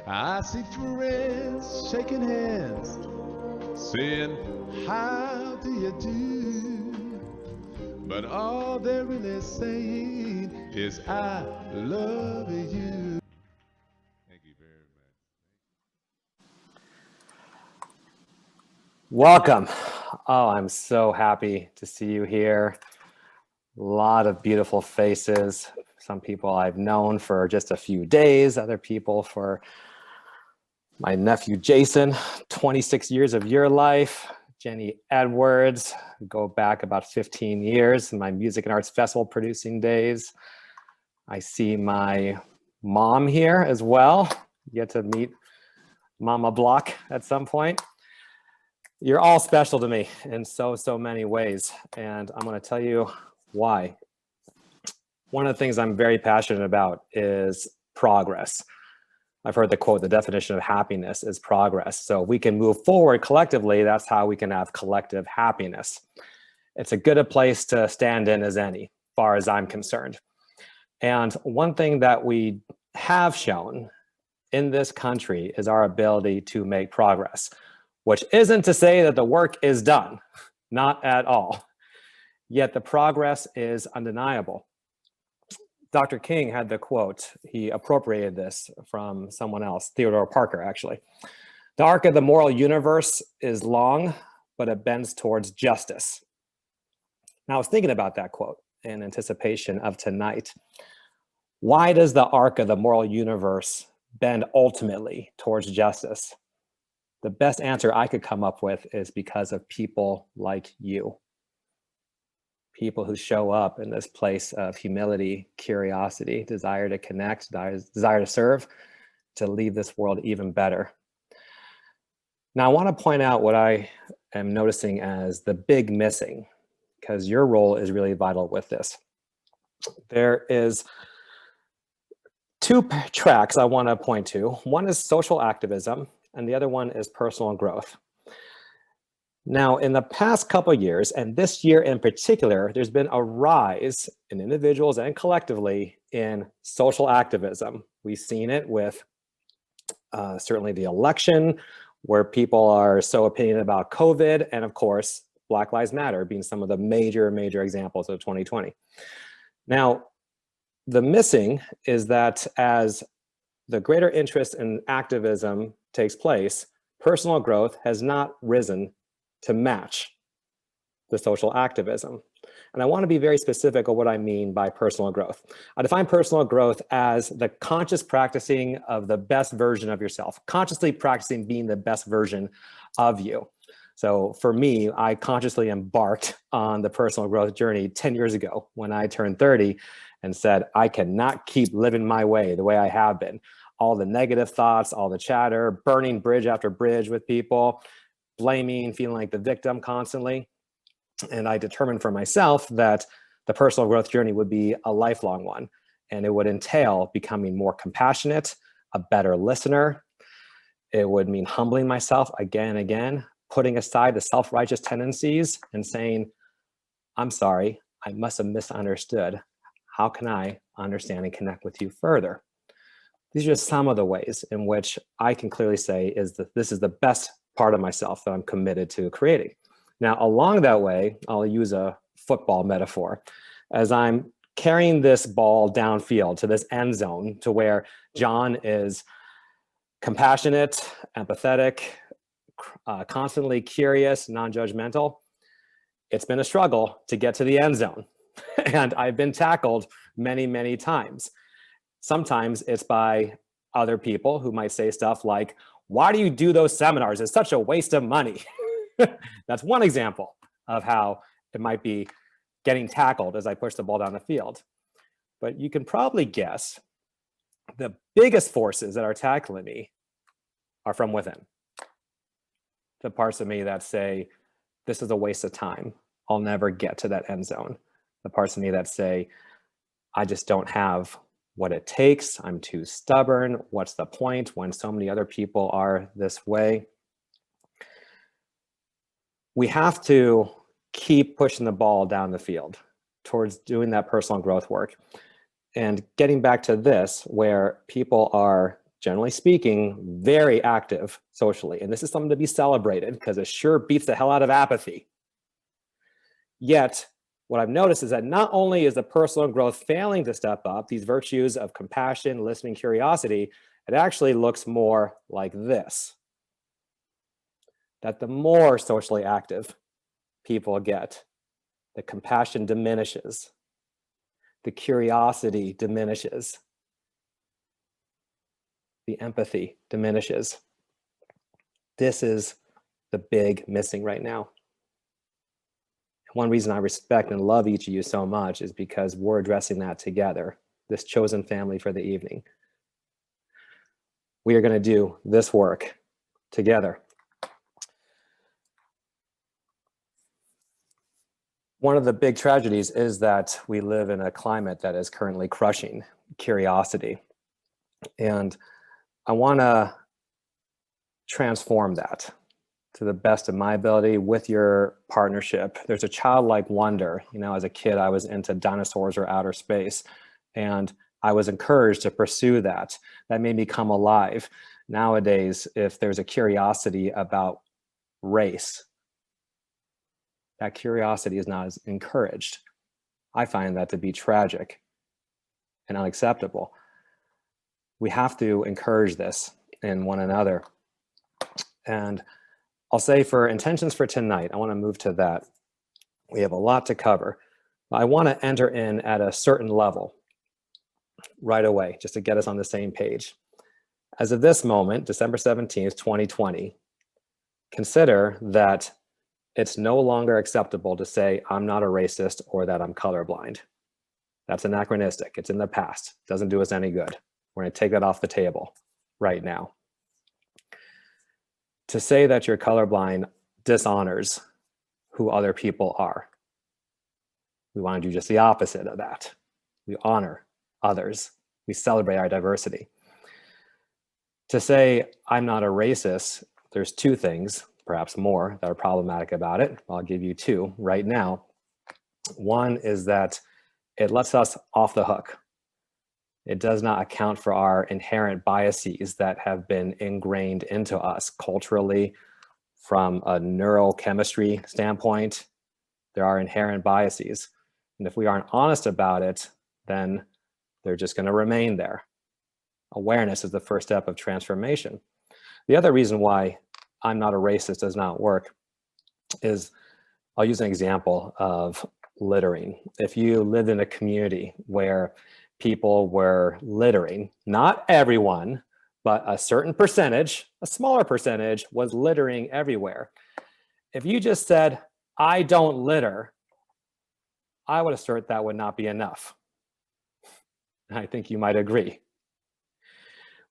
I see friends shaking hands, saying, how do you do? But all they're really saying is, I love you. Thank you very much. Welcome. Oh, I'm so happy to see you here. A lot of beautiful faces. Some people I've known for just a few days, other people for my nephew Jason, 26 years of your life. Jenny Edwards, go back about 15 years in my music and arts festival producing days. I see my mom here as well. You get to meet Mama Block at some point. You're all special to me in so many ways, and I'm going to tell you why. One of the things I'm very passionate about is progress. I've heard the quote, the definition of happiness is progress. So we can move forward collectively. That's how we can have collective happiness. It's as good a place to stand in as any, far as I'm concerned. And one thing that we have shown in this country is our ability to make progress, which isn't to say that the work is done, not at all. Yet the progress is undeniable. Dr. King had the quote, he appropriated this from someone else, Theodore Parker, actually. The arc of the moral universe is long, but it bends towards justice. Now, I was thinking about that quote in anticipation of tonight. Why does the arc of the moral universe bend ultimately towards justice? The best answer I could come up with is because of people like you. People who show up in this place of humility, curiosity, desire to connect, desire to serve, to leave this world even better. Now, I want to point out what I am noticing as the big missing, because your role is really vital with this. There is two tracks I want to point to. One is social activism, and the other one is personal growth. Now, in the past couple of years, and this year in particular, there's been a rise in individuals and collectively in social activism. We've seen it with certainly the election, where people are so opinionated about COVID, and of course, Black Lives Matter being some of the major examples of 2020. Now, the missing is that as the greater interest in activism takes place, personal growth has not risen to match the social activism. And I want to be very specific on what I mean by personal growth. I define personal growth as the conscious practicing of the best version of yourself, consciously practicing being the best version of you. So for me, I consciously embarked on the personal growth journey 10 years ago when I turned 30 and said, I cannot keep living my way the way I have been. All the negative thoughts, all the chatter, burning bridge after bridge with people, blaming, feeling like the victim constantly. And I determined for myself that the personal growth journey would be a lifelong one. And it would entail becoming more compassionate, a better listener. It would mean humbling myself again and again, putting aside the self-righteous tendencies and saying, I'm sorry, I must have misunderstood. How can I understand and connect with you further? These are just some of the ways in which I can clearly say is that this is the best part of myself that I'm committed to creating. Now, along that way, I'll use a football metaphor. As I'm carrying this ball downfield to this end zone to where John is compassionate, empathetic, constantly curious, non-judgmental, it's been a struggle to get to the end zone. And I've been tackled many times. Sometimes it's by other people who might say stuff like, why do you do those seminars? It's such a waste of money. That's one example of how it might be getting tackled as I push the ball down the field. But you can probably guess the biggest forces that are tackling me are from within. The parts of me that say, this is a waste of time. I'll never get to that end zone. The parts of me that say, I just don't have what it takes. I'm too stubborn. What's the point when so many other people are this way? We have to keep pushing the ball down the field towards doing that personal growth work. And getting back to this, where people are generally speaking, very active socially. And this is something to be celebrated because it sure beats the hell out of apathy. Yet, what I've noticed is that not only is the personal growth failing to step up, these virtues of compassion, listening, curiosity, it actually looks more like this. That the more socially active people get, the compassion diminishes, the curiosity diminishes, the empathy diminishes. This is the big missing right now. One reason I respect and love each of you so much is because we're addressing that together, this chosen family for the evening. We are going to do this work together. One of the big tragedies is that we live in a climate that is currently crushing curiosity. And I want to transform that to the best of my ability with your partnership. There's a childlike wonder. You know, as a kid, I was into dinosaurs or outer space, and I was encouraged to pursue that. That made me come alive. Nowadays, if there's a curiosity about race, that curiosity is not as encouraged. I find that to be tragic and unacceptable. We have to encourage this in one another. And I'll say for intentions for tonight, I want to move to that. We have a lot to cover. I want to enter in at a certain level right away, just to get us on the same page. As of this moment, December 17th, 2020, consider that it's no longer acceptable to say, I'm not a racist or that I'm colorblind. That's anachronistic. It's in the past. It doesn't do us any good. We're going to take that off the table right now. To say that you're colorblind dishonors who other people are. We want to do just the opposite of that. We honor others. We celebrate our diversity. To say I'm not a racist, there's two things, perhaps more, that are problematic about it. I'll give you two right now. One is that it lets us off the hook. It does not account for our inherent biases that have been ingrained into us culturally. From a neurochemistry standpoint, there are inherent biases. And if we aren't honest about it, then they're just going to remain there. Awareness is the first step of transformation. The other reason why I'm not a racist does not work is, I'll use an example of littering. If you lived in a community where people were littering, not everyone, but a certain percentage, a smaller percentage, was littering everywhere. If you just said, I don't litter, I would assert that would not be enough. I think you might agree.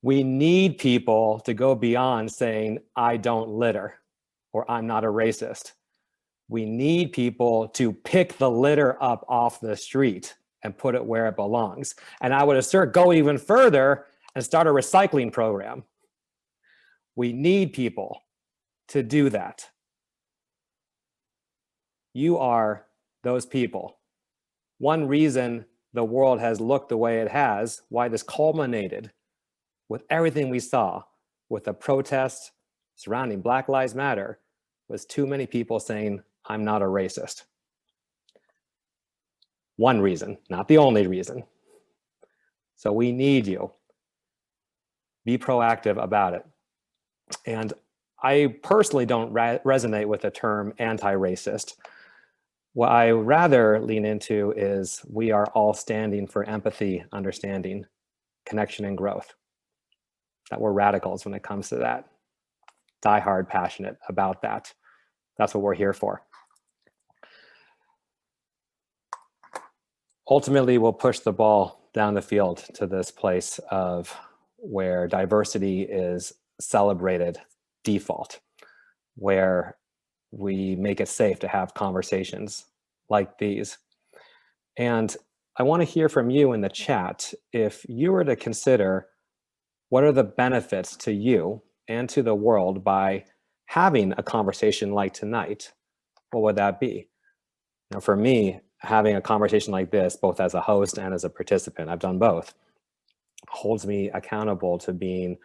We need people to go beyond saying, I don't litter, or I'm not a racist. We need people to pick the litter up off the street and put it where it belongs. And I would assert, go even further and start a recycling program. We need people to do that. You are those people. One reason the world has looked the way it has, why this culminated with everything we saw, with the protests surrounding Black Lives Matter, was too many people saying, I'm not a racist. One reason, not the only reason. So we need you. Be proactive about it. And I personally don't resonate with the term anti-racist. What I rather lean into is we are all standing for empathy, understanding, connection, and growth. That we're radicals when it comes to that. Die-hard passionate about that. That's what we're here for. Ultimately, we'll push the ball down the field to this place of where diversity is celebrated default, where we make it safe to have conversations like these. And I want to hear from you in the chat. If you were to consider what are the benefits to you and to the world by having a conversation like tonight, what would that be? Now, for me, having a conversation like this, both as a host and as a participant, I've done both, holds me accountable to being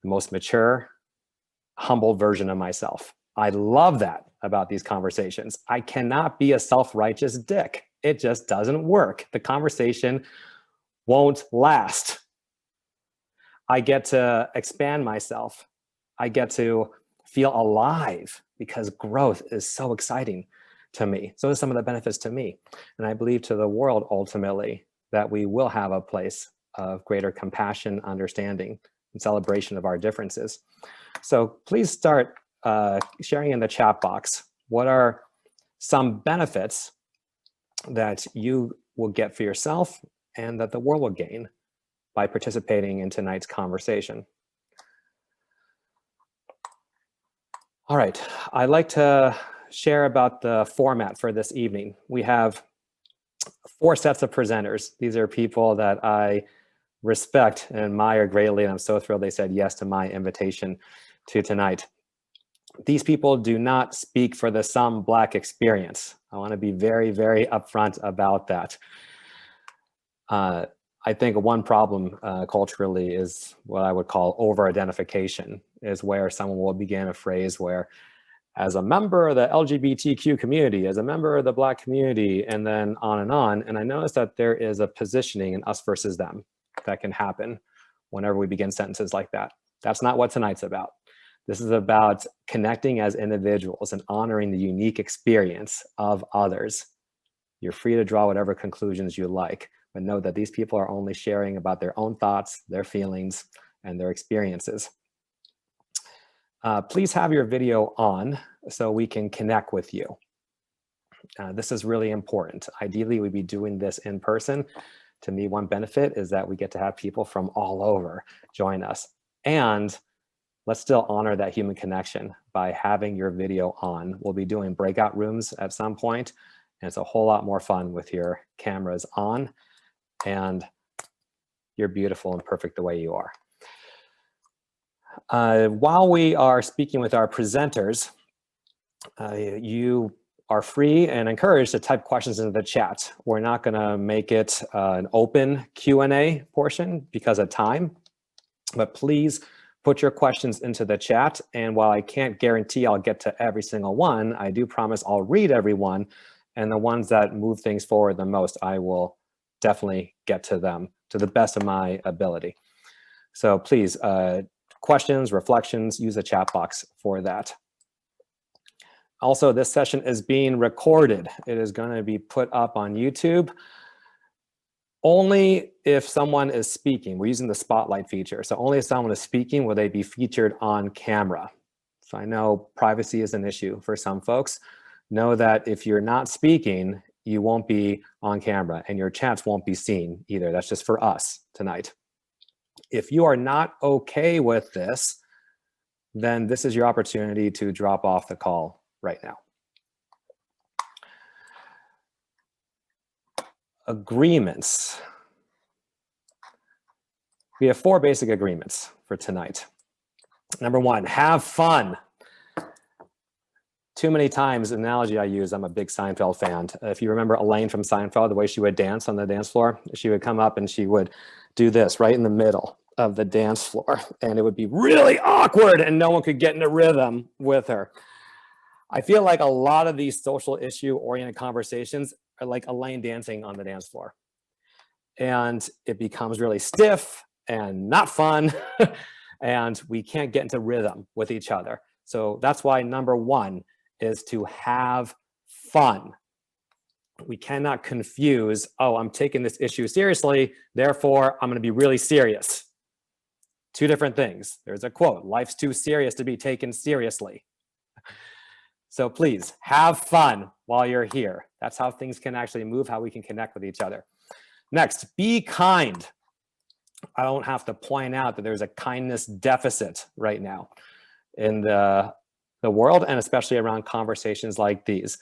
the most mature, humble version of myself. I love that about these conversations. I cannot be a self-righteous dick. It just doesn't work. The conversation won't last. I get to expand myself. I get to feel alive because growth is so exciting to me. So are some of the benefits to me. And I believe to the world ultimately that we will have a place of greater compassion, understanding, and celebration of our differences. So please start sharing in the chat box. What are some benefits that you will get for yourself and that the world will gain by participating in tonight's conversation? All right, I'd like to share about the format for this evening. We have 4 sets of presenters. These are people that I respect and admire greatly, and I'm so thrilled they said yes to my invitation to tonight. These people do not speak for the some Black experience. I want to be very, very upfront about that. I think one problem culturally is what I would call over-identification, is where someone will begin a phrase where, as a member of the LGBTQ community, as a member of the Black community, and then on and on. And I notice that there is a positioning in us versus them that can happen whenever we begin sentences like that. That's not what tonight's about. This is about connecting as individuals and honoring the unique experience of others. You're free to draw whatever conclusions you like, but know that these people are only sharing about their own thoughts, their feelings, and their experiences. Please have your video on so we can connect with you. This is really important. Ideally, we'd be doing this in person. To me, one benefit is that we get to have people from all over join us. And let's still honor that human connection by having your video on. We'll be doing breakout rooms at some point, and it's a whole lot more fun with your cameras on, and you're beautiful and perfect the way you are. While we are speaking with our presenters, you are free and encouraged to type questions into the chat. We're not going to make it an open Q&A portion because of time, but please put your questions into the chat. And while I can't guarantee I'll get to every single one, I do promise I'll read every one. And the ones that move things forward the most, I will definitely get to them to the best of my ability. So please, questions, reflections, use the chat box for that. Also, this session is being recorded. It is going to be put up on YouTube. Only if someone is speaking. We're using the spotlight feature. So only if someone is speaking will they be featured on camera. So I know privacy is an issue for some folks. Know that if you're not speaking, you won't be on camera and your chats won't be seen either. That's just for us tonight. If you are not okay with this, then this is your opportunity to drop off the call right now. Agreements. We have 4 basic agreements for tonight. Number 1, have fun. Too many times, the analogy I use, I'm a big Seinfeld fan. If you remember Elaine from Seinfeld, the way she would dance on the dance floor, she would come up and she would do this right in the middle of the dance floor. And it would be really awkward and no one could get into rhythm with her. I feel like a lot of these social issue oriented conversations are like Elaine dancing on the dance floor. And it becomes really stiff and not fun. And we can't get into rhythm with each other. So that's why number 1 is to have fun. We cannot confuse, oh, I'm taking this issue seriously, therefore I'm going to be really serious. 2 different things. There's a quote, life's too serious to be taken seriously. So please have fun while you're here. That's how things can actually move, how we can connect with each other. Next, be kind. I don't have to point out that there's a kindness deficit right now in the world, and especially around conversations like these.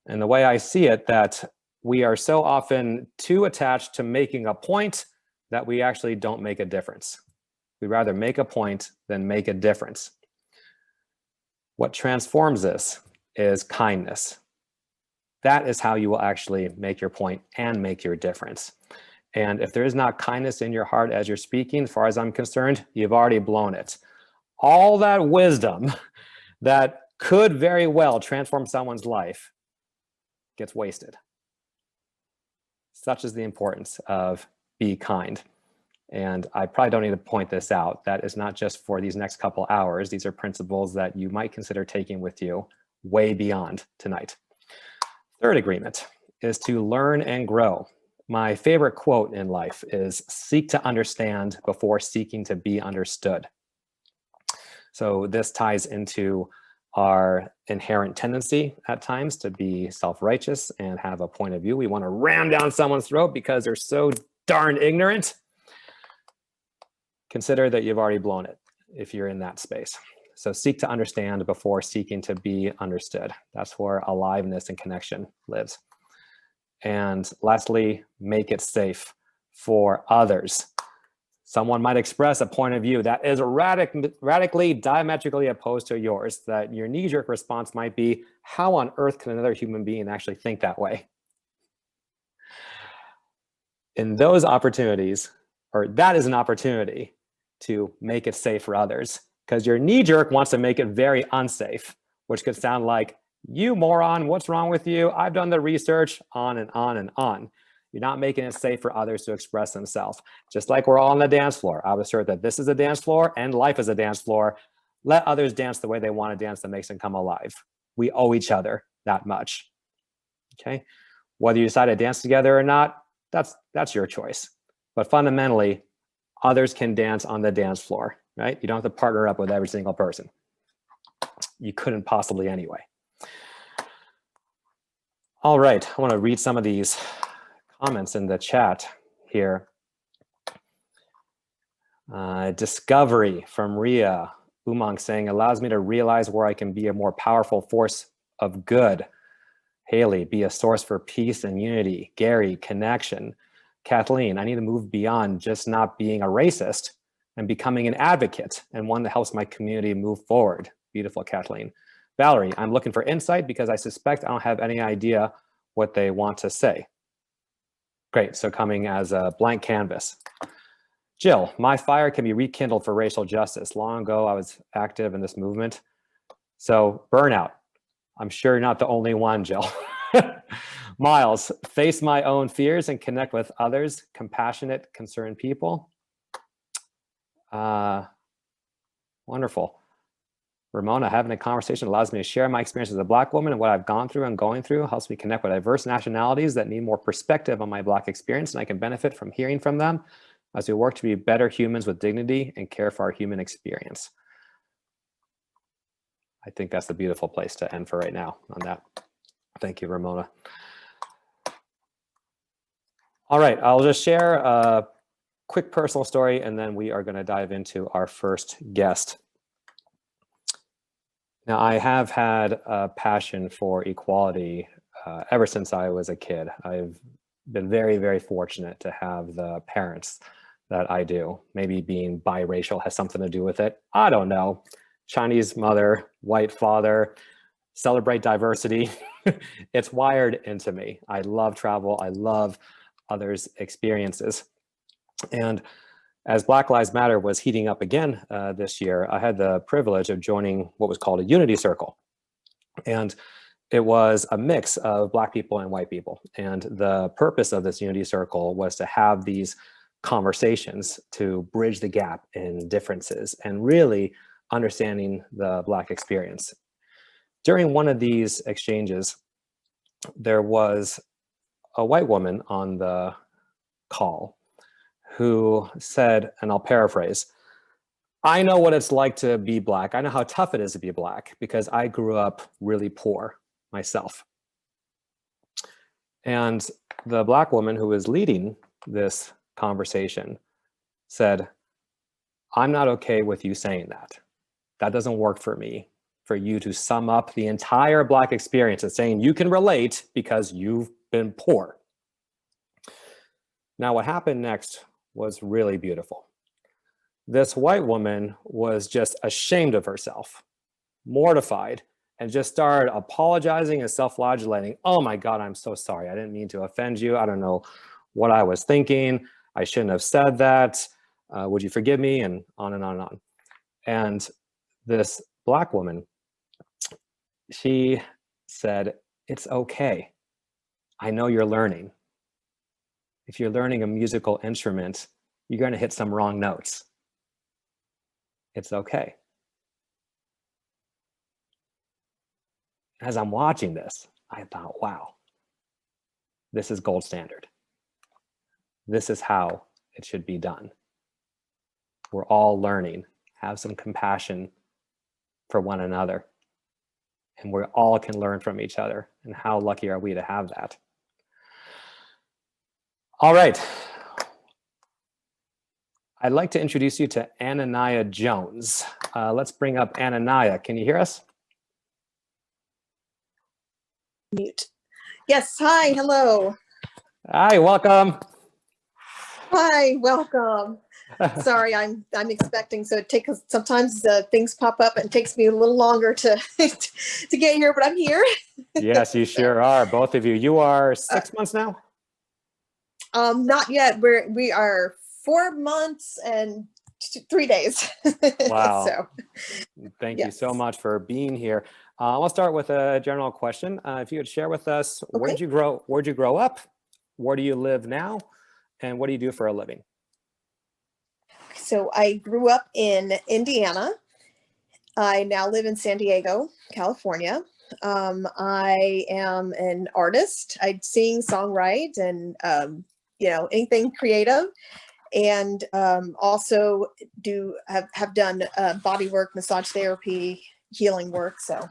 And the way I see it, that we are so often too attached to making a point that we actually don't make a difference. We'd rather make a point than make a difference. What transforms this is kindness. That is how you will actually make your point and make your difference. And if there is not kindness in your heart as you're speaking, as far as I'm concerned, you've already blown it. All that wisdom that could very well transform someone's life gets wasted. Such is the importance of be kind. And I probably don't need to point this out. That is not just for these next couple hours. These are principles that you might consider taking with you way beyond tonight. Third agreement is to learn and grow. My favorite quote in life is seek to understand before seeking to be understood. So this ties into our inherent tendency at times to be self-righteous and have a point of view. We want to ram down someone's throat because they're so darn ignorant. Consider that you've already blown it if you're in that space. So seek to understand before seeking to be understood. That's where aliveness and connection lives. And lastly, make it safe for others. Someone might express a point of view that is radically, diametrically opposed to yours, that your knee-jerk response might be, how on earth can another human being actually think that way? In those opportunities, or that is an opportunity to make it safe for others, because your knee-jerk wants to make it very unsafe, which could sound like, you moron, what's wrong with you? I've done the research, on and on and on. You're not making it safe for others to express themselves. Just like we're all on the dance floor. I would assert that this is a dance floor and life is a dance floor. Let others dance the way they want to dance that makes them come alive. We owe each other that much. Okay? Whether you decide to dance together or not, that's your choice. But fundamentally, others can dance on the dance floor, right? You don't have to partner up with every single person. You couldn't possibly anyway. All right, I want to read some of these comments in the chat here. Discovery from Ria Umang saying, allows me to realize where I can be a more powerful force of good. Haley, be a source for peace and unity. Gary, connection. Kathleen, I need to move beyond just not being a racist and becoming an advocate and one that helps my community move forward. Beautiful, Kathleen. Valerie, I'm looking for insight because I suspect I don't have any idea what they want to say. Great, so coming as a blank canvas. Jill, my fire can be rekindled for racial justice. Long ago, I was active in this movement. So burnout, I'm sure you're not the only one, Jill. Miles, face my own fears and connect with others, compassionate, concerned people. Wonderful. Ramona, having a conversation allows me to share my experience as a Black woman and what I've gone through and going through, helps me connect with diverse nationalities that need more perspective on my Black experience, and I can benefit from hearing from them as we work to be better humans with dignity and care for our human experience. I think that's a beautiful place to end for right now on that. Thank you, Ramona. All right, I'll just share a quick personal story and then we are going to dive into our first guest. Now, I have had a passion for equality ever since I was a kid. I've been very, very fortunate to have the parents that I do. Maybe being biracial has something to do with it. I don't know. Chinese mother, white father, celebrate diversity. It's wired into me. I love travel. I love others' experiences. And as Black Lives Matter was heating up again this year, I had the privilege of joining what was called a unity circle. And it was a mix of Black people and white people. And the purpose of this unity circle was to have these conversations to bridge the gap in differences and really understanding the Black experience. During one of these exchanges, there was a white woman on the call who said, and I'll paraphrase, I know what it's like to be Black. I know how tough it is to be Black because I grew up really poor myself. And the Black woman who was leading this conversation said, I'm not okay with you saying that. That doesn't work for me, for you to sum up the entire Black experience as saying you can relate because you've been poor. Now, what happened next was really beautiful. This white woman was just ashamed of herself, mortified, and just started apologizing and self-flagellating. Oh my God, I'm so sorry. I didn't mean to offend you. I don't know what I was thinking. I shouldn't have said that. Would you forgive me? And on and on and on. And this Black woman, she said, it's okay. I know you're learning. If you're learning a musical instrument, you're going to hit some wrong notes. It's okay. As I'm watching this, I thought, wow, this is gold standard. This is how it should be done. We're all learning. Have some compassion for one another. And we all can learn from each other. And how lucky are we to have that? All right. I'd like to introduce you to Anania Jones. Let's bring up Anania. Can you hear us? Mute. Yes. Hi. Hello. Hi. Welcome. Hi. Welcome. Sorry, I'm expecting. So it takes sometimes things pop up and it takes me a little longer to to get here, but I'm here. Yes, you sure are. Both of you. You are 6 months now? Not yet. We are 4 months and 3 days. Wow. So, thank you so much for being here. I'll start with a general question. If you could share with us, Okay. where'd you grow up? Where do you live now? And what do you do for a living? So I grew up in Indiana. I now live in San Diego, California. I am an artist. I sing, songwrite, and anything creative. And also have done body work, massage therapy, healing work. So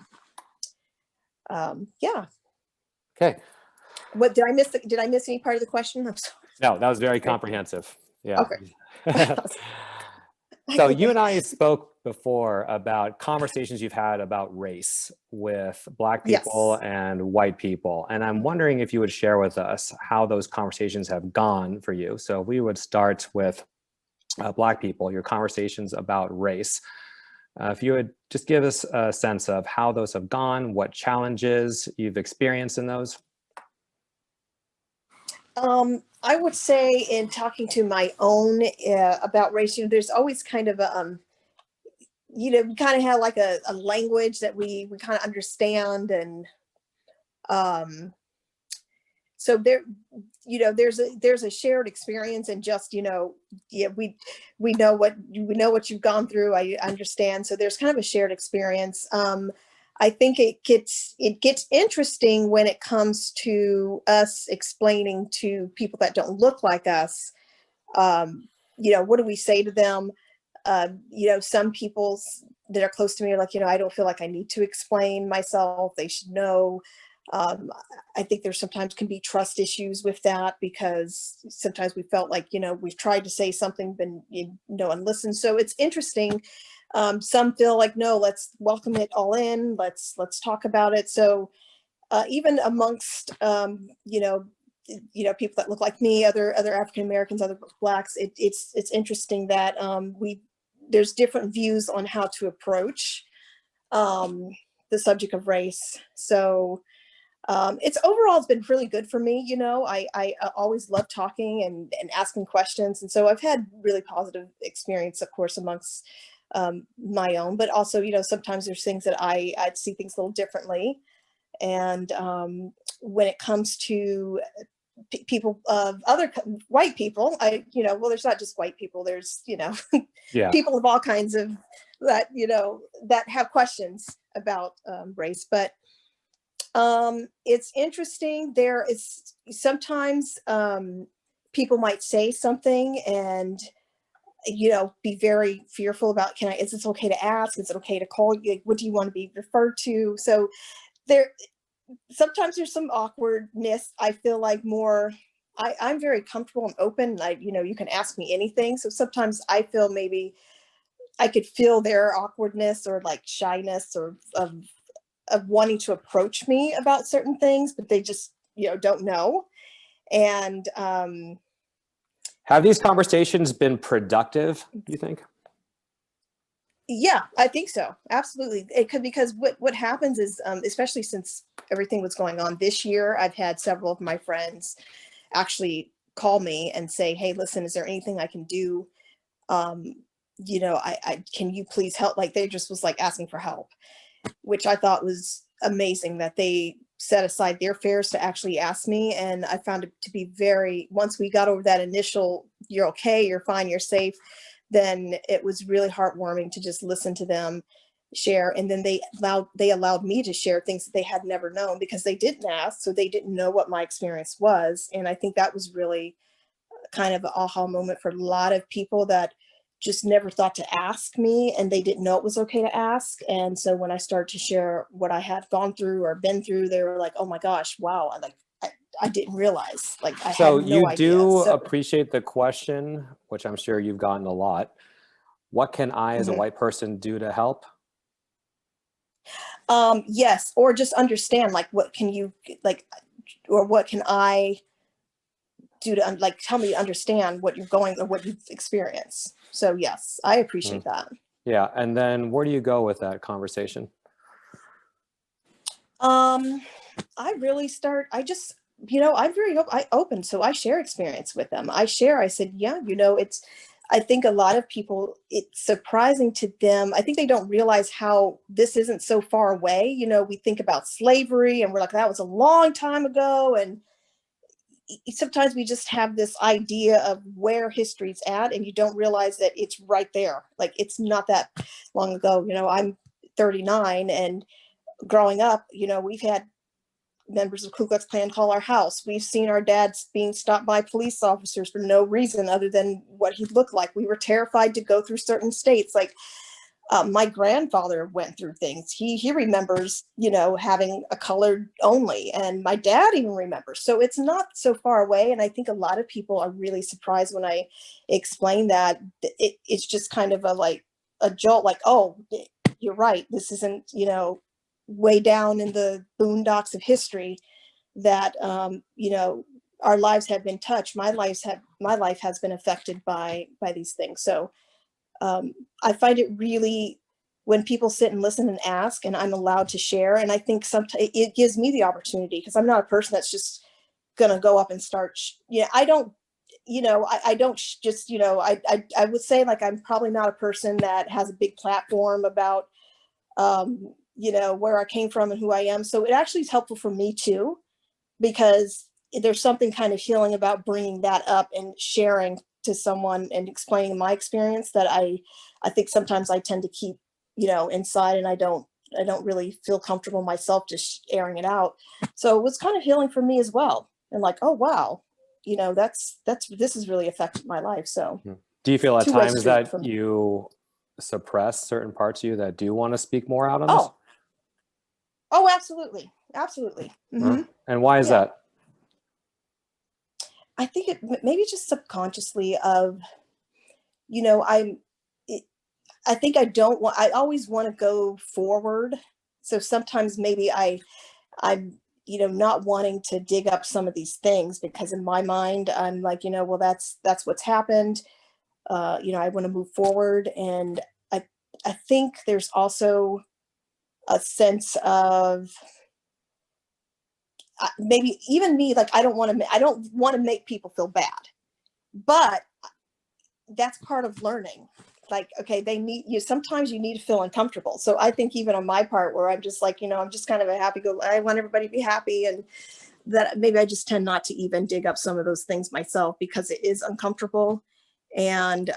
yeah. Okay. What did I miss? Did I miss any part of the question? I'm sorry. No, that was very comprehensive. Yeah. Okay. So you and I spoke before about conversations you've had about race with Black people Yes. and white people. And I'm wondering if you would share with us how those conversations have gone for you. So we would start with Black people, your conversations about race. If you would just give us a sense of how those have gone, what challenges you've experienced in those. I would say in talking to my own about race, there's always kind of a, we kind of have like a language that we kind of understand. And so there's a shared experience, and just, we know what you've gone through. I understand. So there's kind of a shared experience. I think it gets interesting when it comes to us explaining to people that don't look like us. What do we say to them? Some people that are close to me are like, I don't feel like I need to explain myself. They should know. I think there sometimes can be trust issues with that, because sometimes we felt like, we've tried to say something, but no one listens. So it's interesting. Some feel like, no, let's welcome it all in. Let's talk about it. So even amongst, people that look like me, other African Americans, other Blacks, it's interesting that there's different views on how to approach the subject of race. So it's been really good for me. I always love talking and asking questions. And so I've had really positive experience, of course, amongst my own, but also, sometimes there's things that I'd see things a little differently. And when it comes to people of other white people, there's not just white people, there's, Yeah. people of all kinds of that, that have questions about race. But it's interesting. There is sometimes people might say something and be very fearful about, is this okay to ask? Is it okay to call you? What do you want to be referred to? So sometimes there's some awkwardness. I feel like I'm very comfortable and open. You can ask me anything. So sometimes I feel maybe I could feel their awkwardness or like shyness or of wanting to approach me about certain things, but they just, don't know. And have these conversations been productive, you think? Yeah, I think so. Absolutely. It could, because what happens is, especially since everything was going on this year, I've had several of my friends actually call me and say, hey, listen, is there anything I can do? You know, can you please help? Like, they just was like asking for help, which I thought was amazing that they set aside their fares to actually ask me. And I found it to be once we got over that initial, you're okay, you're fine, you're safe, then it was really heartwarming to just listen to them share. And then they allowed me to share things that they had never known, because they didn't ask, so they didn't know what my experience was. And I think that was really kind of an aha moment for a lot of people that just never thought to ask me, and they didn't know it was okay to ask. And so when I started to share what I had gone through or been through, they were like, oh my gosh, wow, I didn't realize, like, I had no idea. So you do appreciate the question, which I'm sure you've gotten a lot. What can I, as a white person, do to help? Yes, or just understand, like, what can you, like, or what can I do to, like, tell me to understand what you're going or what you've experienced. So yes, I appreciate that. Yeah, and then where do you go with that conversation? I really start, I just, you know, I'm very open. So I share experience with them. I said, yeah, you know, I think a lot of people, it's surprising to them. I think they don't realize how this isn't so far away. You know, we think about slavery and we're like, that was a long time ago. And sometimes we just have this idea of where history's at, and you don't realize that it's right there. Like, it's not that long ago. You know, I'm 39, and growing up, you know, we've had members of Ku Klux Klan call our house. We've seen our dads being stopped by police officers for no reason other than what he looked like. We were terrified to go through certain states. Like, my grandfather went through things. He remembers, you know, having a colored only, and my dad even remembers. So it's not so far away. And I think a lot of people are really surprised when I explain that. It's just kind of a jolt, like, oh, you're right. This isn't, you know, way down in the boondocks of history that, you know, our lives have been touched. My life has been affected by these things. So I find it really, when people sit and listen and ask, and I'm allowed to share, and I think sometimes it gives me the opportunity, because I'm not a person that's just going to go up and start. I don't, you know, I don't just, you know, I would say, like, I'm probably not a person that has a big platform about, you know, where I came from and who I am. So it actually is helpful for me too, because there's something kind of healing about bringing that up and sharing to someone and explaining my experience that I think sometimes I tend to keep, you know, inside, and I don't really feel comfortable myself just airing it out. So it was kind of healing for me as well. And like, oh, wow, you know, this has really affected my life. So do you feel at two-way times street that you suppress certain parts of you that do want to speak more out on this? Oh, absolutely. Absolutely. Mm-hmm. And why is that? I think it maybe just subconsciously of, you know, I think I always want to go forward. So sometimes maybe I'm, you know, not wanting to dig up some of these things, because in my mind, I'm like, you know, well, that's what's happened. You know, I want to move forward. And I think there's also a sense of, maybe even me, like, I don't want to make people feel bad, but that's part of learning. Like, okay, sometimes you need to feel uncomfortable. So I think even on my part, where I'm just like, you know, I'm just kind of I want everybody to be happy, and that maybe I just tend not to even dig up some of those things myself, because it is uncomfortable. And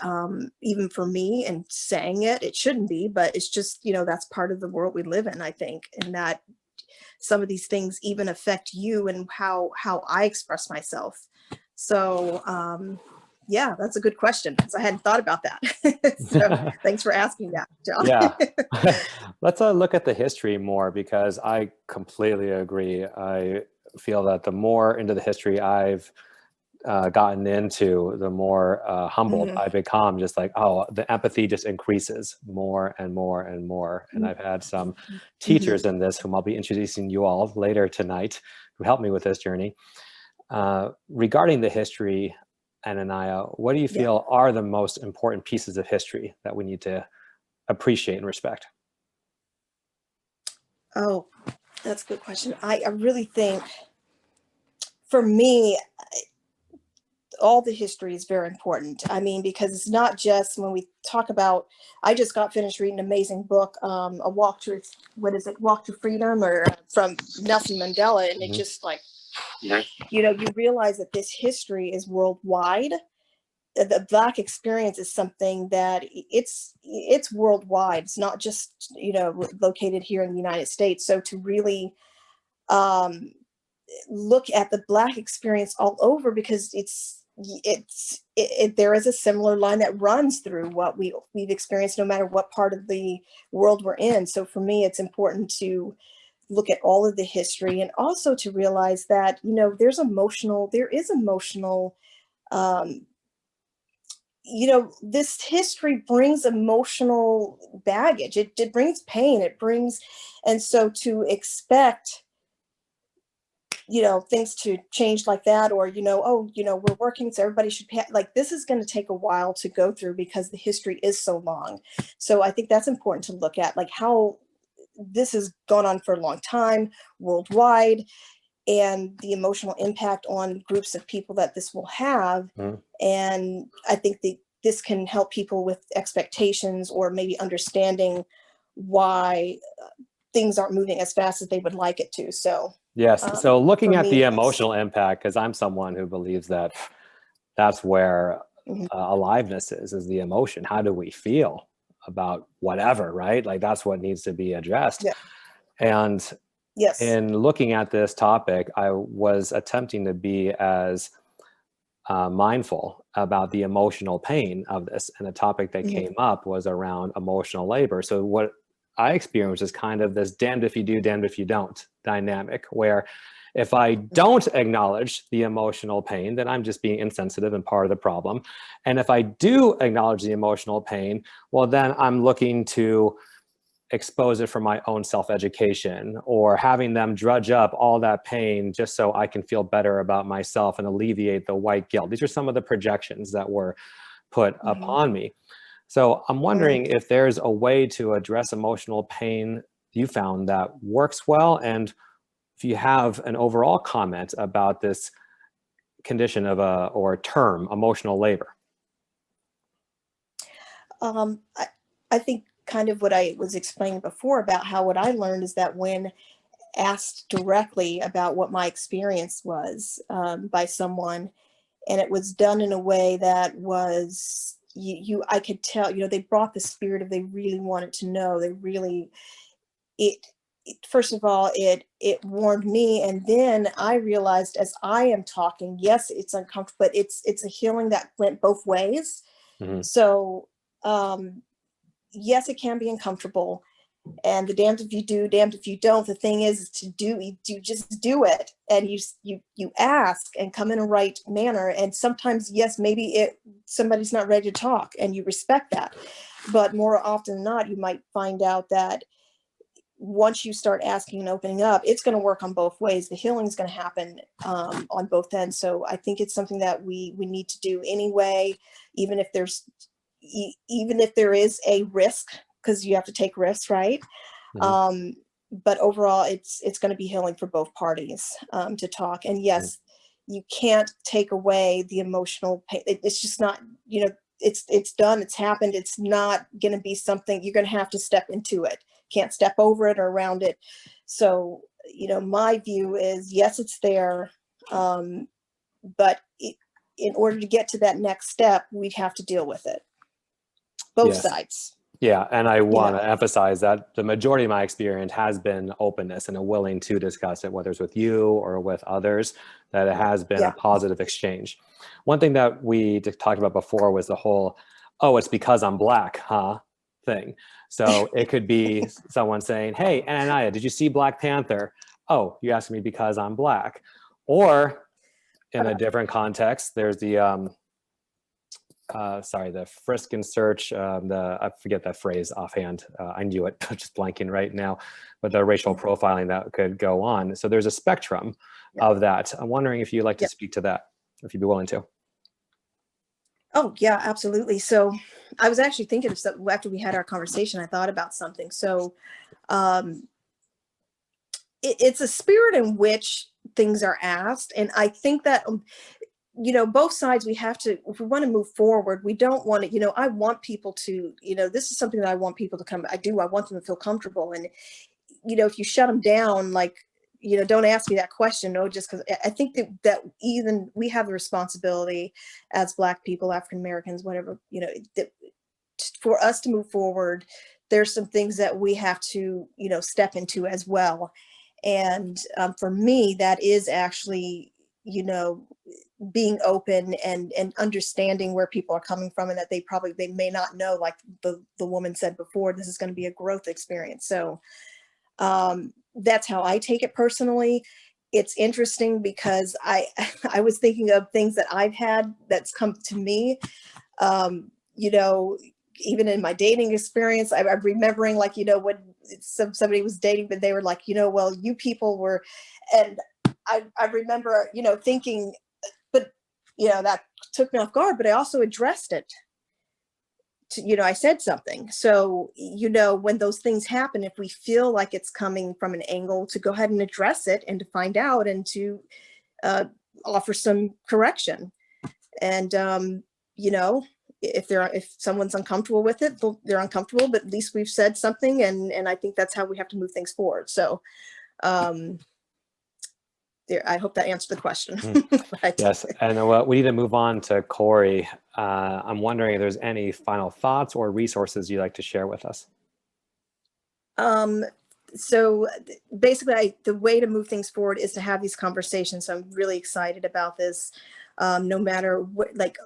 even for me, and saying it shouldn't be, but it's just, you know, that's part of the world we live in, I think. And that some of these things even affect you and how I express myself. So yeah, that's a good question, because I hadn't thought about that. So thanks for asking that, John. Yeah. Let's look at the history more, because I completely agree. I feel that the more into the history I've gotten into, the more humbled I become. Just like, oh, the empathy just increases more and more and more. And I've had some teachers in this, whom I'll be introducing you all later tonight, who helped me with this journey. Regarding the history, Anania, what do you feel are the most important pieces of history that we need to appreciate and respect? Oh, that's a good question. I really think, for me, all the history is very important. I mean, because it's not just when we talk about, I just got finished reading an amazing book, A Walk to, what is it? Walk to Freedom, or from Nelson Mandela. And it just like, you know, you realize that this history is worldwide. The Black experience is something that it's worldwide. It's not just, you know, located here in the United States. So to really look at the Black experience all over, because there is a similar line that runs through what we've experienced, no matter what part of the world we're in. So for me, it's important to look at all of the history, and also to realize that, you know, there is emotional, you know, this history brings emotional baggage. It brings pain, and so to expect, you know, things to change like that, or, you know, oh, you know, we're working, so everybody should pay, like, this is going to take a while to go through, because the history is so long. So I think that's important to look at, like, how this has gone on for a long time worldwide, and the emotional impact on groups of people that this will have. And I think this can help people with expectations, or maybe understanding why things aren't moving as fast as they would like it to. So yes. So looking at me, the emotional impact, because I'm someone who believes that that's where aliveness is the emotion. How do we feel about whatever, right? Like, that's what needs to be addressed. Yeah. And Yes. in looking at this topic, I was attempting to be as mindful about the emotional pain of this. And the topic that came up was around emotional labor. So what I experienced is kind of this damned if you do, damned if you don't dynamic, where if I don't acknowledge the emotional pain, then I'm just being insensitive and part of the problem. And if I do acknowledge the emotional pain, well, then I'm looking to expose it for my own self-education, or having them drudge up all that pain just so I can feel better about myself and alleviate the white guilt. These are some of the projections that were put upon me. So I'm wondering if there's a way to address emotional pain you found that works well, and if you have an overall comment about this condition of or term, emotional labor. I think kind of what I was explaining before about how what I learned is that when asked directly about what my experience was by someone, and it was done in a way that was, I could tell, you know, they brought the spirit of, they really wanted to know, they really, first of all, it warmed me. And then I realized, as I am talking, yes, it's uncomfortable, but it's a healing that went both ways. So, yes, it can be uncomfortable, and the damned if you do, damned if you don't. The thing is to just do it, and you ask and come in a right manner. And sometimes, yes, maybe somebody's not ready to talk, and you respect that. But more often than not, you might find out that once you start asking and opening up, it's going to work on both ways. The healing is going to happen on both ends. So I think it's something that we need to do anyway, even if there is a risk, because you have to take risks, right? But overall, it's going to be healing for both parties to talk. And yes, you can't take away the emotional pain. It's just not, you know, it's done, it's happened. It's not going to be something you're going to have to step into it. Can't step over it or around it. So, you know, my view is, yes, it's there. But in order to get to that next step, we'd have to deal with it. Both sides. Yeah, and I want to emphasize that the majority of my experience has been openness and a willing to discuss it, whether it's with you or with others, that it has been a positive exchange. One thing that we talked about before was the whole, oh, it's because I'm Black, huh, thing. So it could be someone saying, hey, Ananiah, did you see Black Panther? Oh, you asked me because I'm Black. Or in a different context, there's the, the frisk and search, I forget that phrase offhand. I knew it, just blanking right now, but the racial profiling that could go on. So there's a spectrum of that. I'm wondering if you'd like to speak to that, if you'd be willing to. Oh, yeah, absolutely. So I was actually thinking of something after we had our conversation. I thought about something. So it's a spirit in which things are asked. And I think that both sides, we have to, if we want to move forward, we don't want to, I want people to, this is something that I want people to come, I want them to feel comfortable. And, if you shut them down, like, don't ask me that question. No, just because I think that even we have the responsibility as Black people, African Americans, whatever, that for us to move forward, there's some things that we have to, step into as well. And for me, that is actually, being open and understanding where people are coming from, and that they may not know, like the woman said before, this is going to be a growth experience. So that's how I take it personally. It's interesting because I was thinking of things that I've had that's come to me, even in my dating experience. I'm remembering, like, when somebody was dating, but they were like, well, you people were, and I remember, thinking, but, that took me off guard, but I also addressed it. I said something. So, when those things happen, if we feel like it's coming from an angle, to go ahead and address it and to find out and to offer some correction. And, if someone's uncomfortable with it, they're uncomfortable, but at least we've said something. And I think that's how we have to move things forward. So, I hope that answered the question. Yes, and we need to move on to Corey. I'm wondering if there's any final thoughts or resources you'd like to share with us. So basically, the way to move things forward is to have these conversations. So I'm really excited about this. No matter what, like,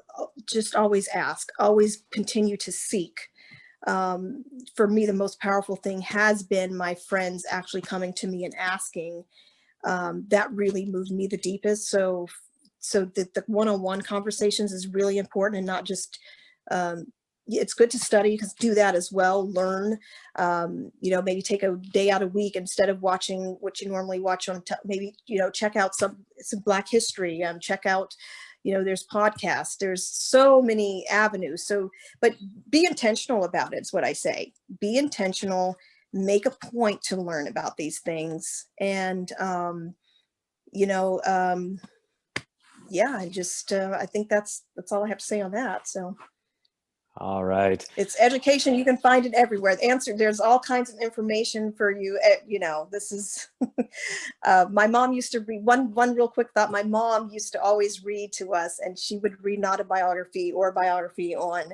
just always ask, always continue to seek. For me, the most powerful thing has been my friends actually coming to me and asking. That really moved me the deepest. So the one-on-one conversations is really important, and not just, it's good to study, because do that as well, learn, maybe take a day out a week instead of watching what you normally watch on, maybe, check out some Black history, check out, there's podcasts, there's so many avenues. So, but be intentional about it, is what I say. Be intentional. Make a point to learn about these things. And, yeah, I think that's all I have to say on that. So. All right. It's education. You can find it everywhere. There's all kinds of information for you. This is, my mom used to read, one real quick thought. My mom used to always read to us, and she would read not a biography or a biography on,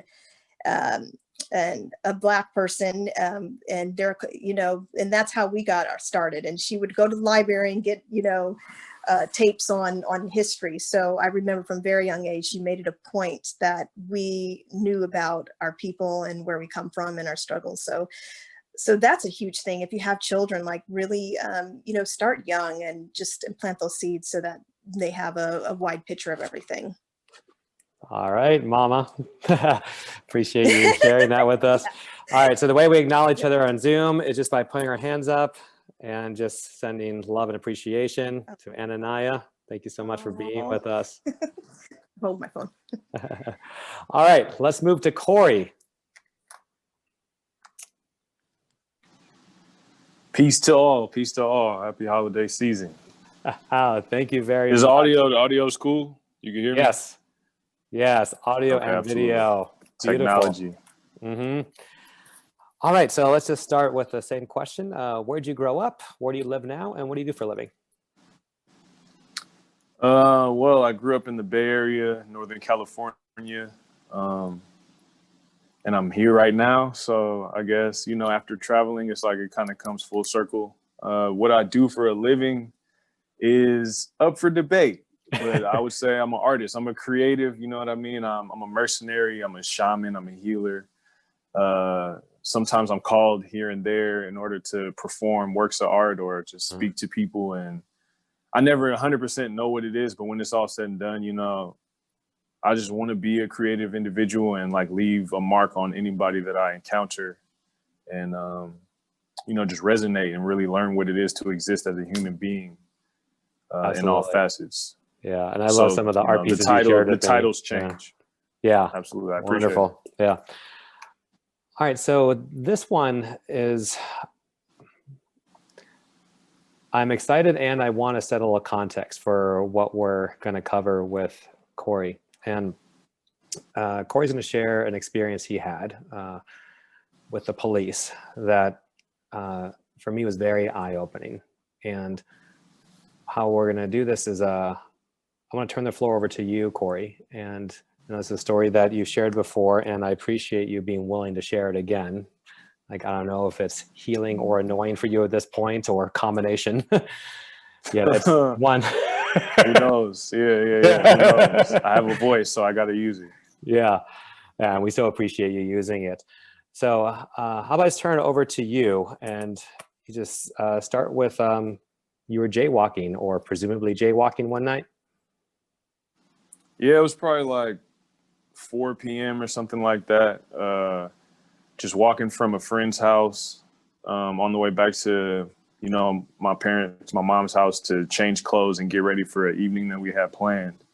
and a Black person, and there, and that's how we got started. And she would go to the library and get, tapes on history. So I remember from a very young age, she made it a point that we knew about our people and where we come from and our struggles. So that's a huge thing. If you have children, like, really, start young and just plant those seeds so that they have a wide picture of everything. All right, Mama. Appreciate you sharing that with us. All right, so the way we acknowledge each other on Zoom is just by putting our hands up and just sending love and appreciation to Ananiah. Thank you so much for being with us. Hold my phone. All right, let's move to Corey. Peace to all. Peace to all. Happy holiday season. Thank you very much. Is the audio's cool? You can hear me? Yes. Yes, audio Okay, and absolutely. video. Technology. Mm-hmm. All right, so let's just start with the same question. Where'd you grow up? Where do you live now? And what do you do for a living? Well, I grew up in the Bay Area, Northern California, and I'm here right now. So I guess, after traveling, it's like it kind of comes full circle. What I do for a living is up for debate, but I would say I'm an artist. I'm a creative, you know what I mean? I'm a mercenary. I'm a shaman. I'm a healer. Sometimes I'm called here and there in order to perform works of art or just speak to people. And I never 100% know what it is, but when it's all said and done, I just want to be a creative individual and like leave a mark on anybody that I encounter, and, just resonate and really learn what it is to exist as a human being in all facets. Yeah, and I love some of the art pieces you shared. The titles change. Yeah, absolutely. I appreciate it. Wonderful. Yeah. All right, so this one is, I'm excited and I want to settle a context for what we're going to cover with Corey. And Corey's going to share an experience he had with the police that for me was very eye-opening. And how we're going to do this is I want to turn the floor over to you, Corey. And it's a story that you shared before, and I appreciate you being willing to share it again. Like, I don't know if it's healing or annoying for you at this point, or a combination. Yeah, that's one. Who knows? Yeah. Who knows? I have a voice, so I got to use it. Yeah, and we so appreciate you using it. So how about I turn it over to you, and you just start with you were jaywalking, or presumably jaywalking one night? Yeah, it was probably like 4 p.m. or something like that. Just walking from a friend's house on the way back to, my mom's house to change clothes and get ready for an evening that we had planned.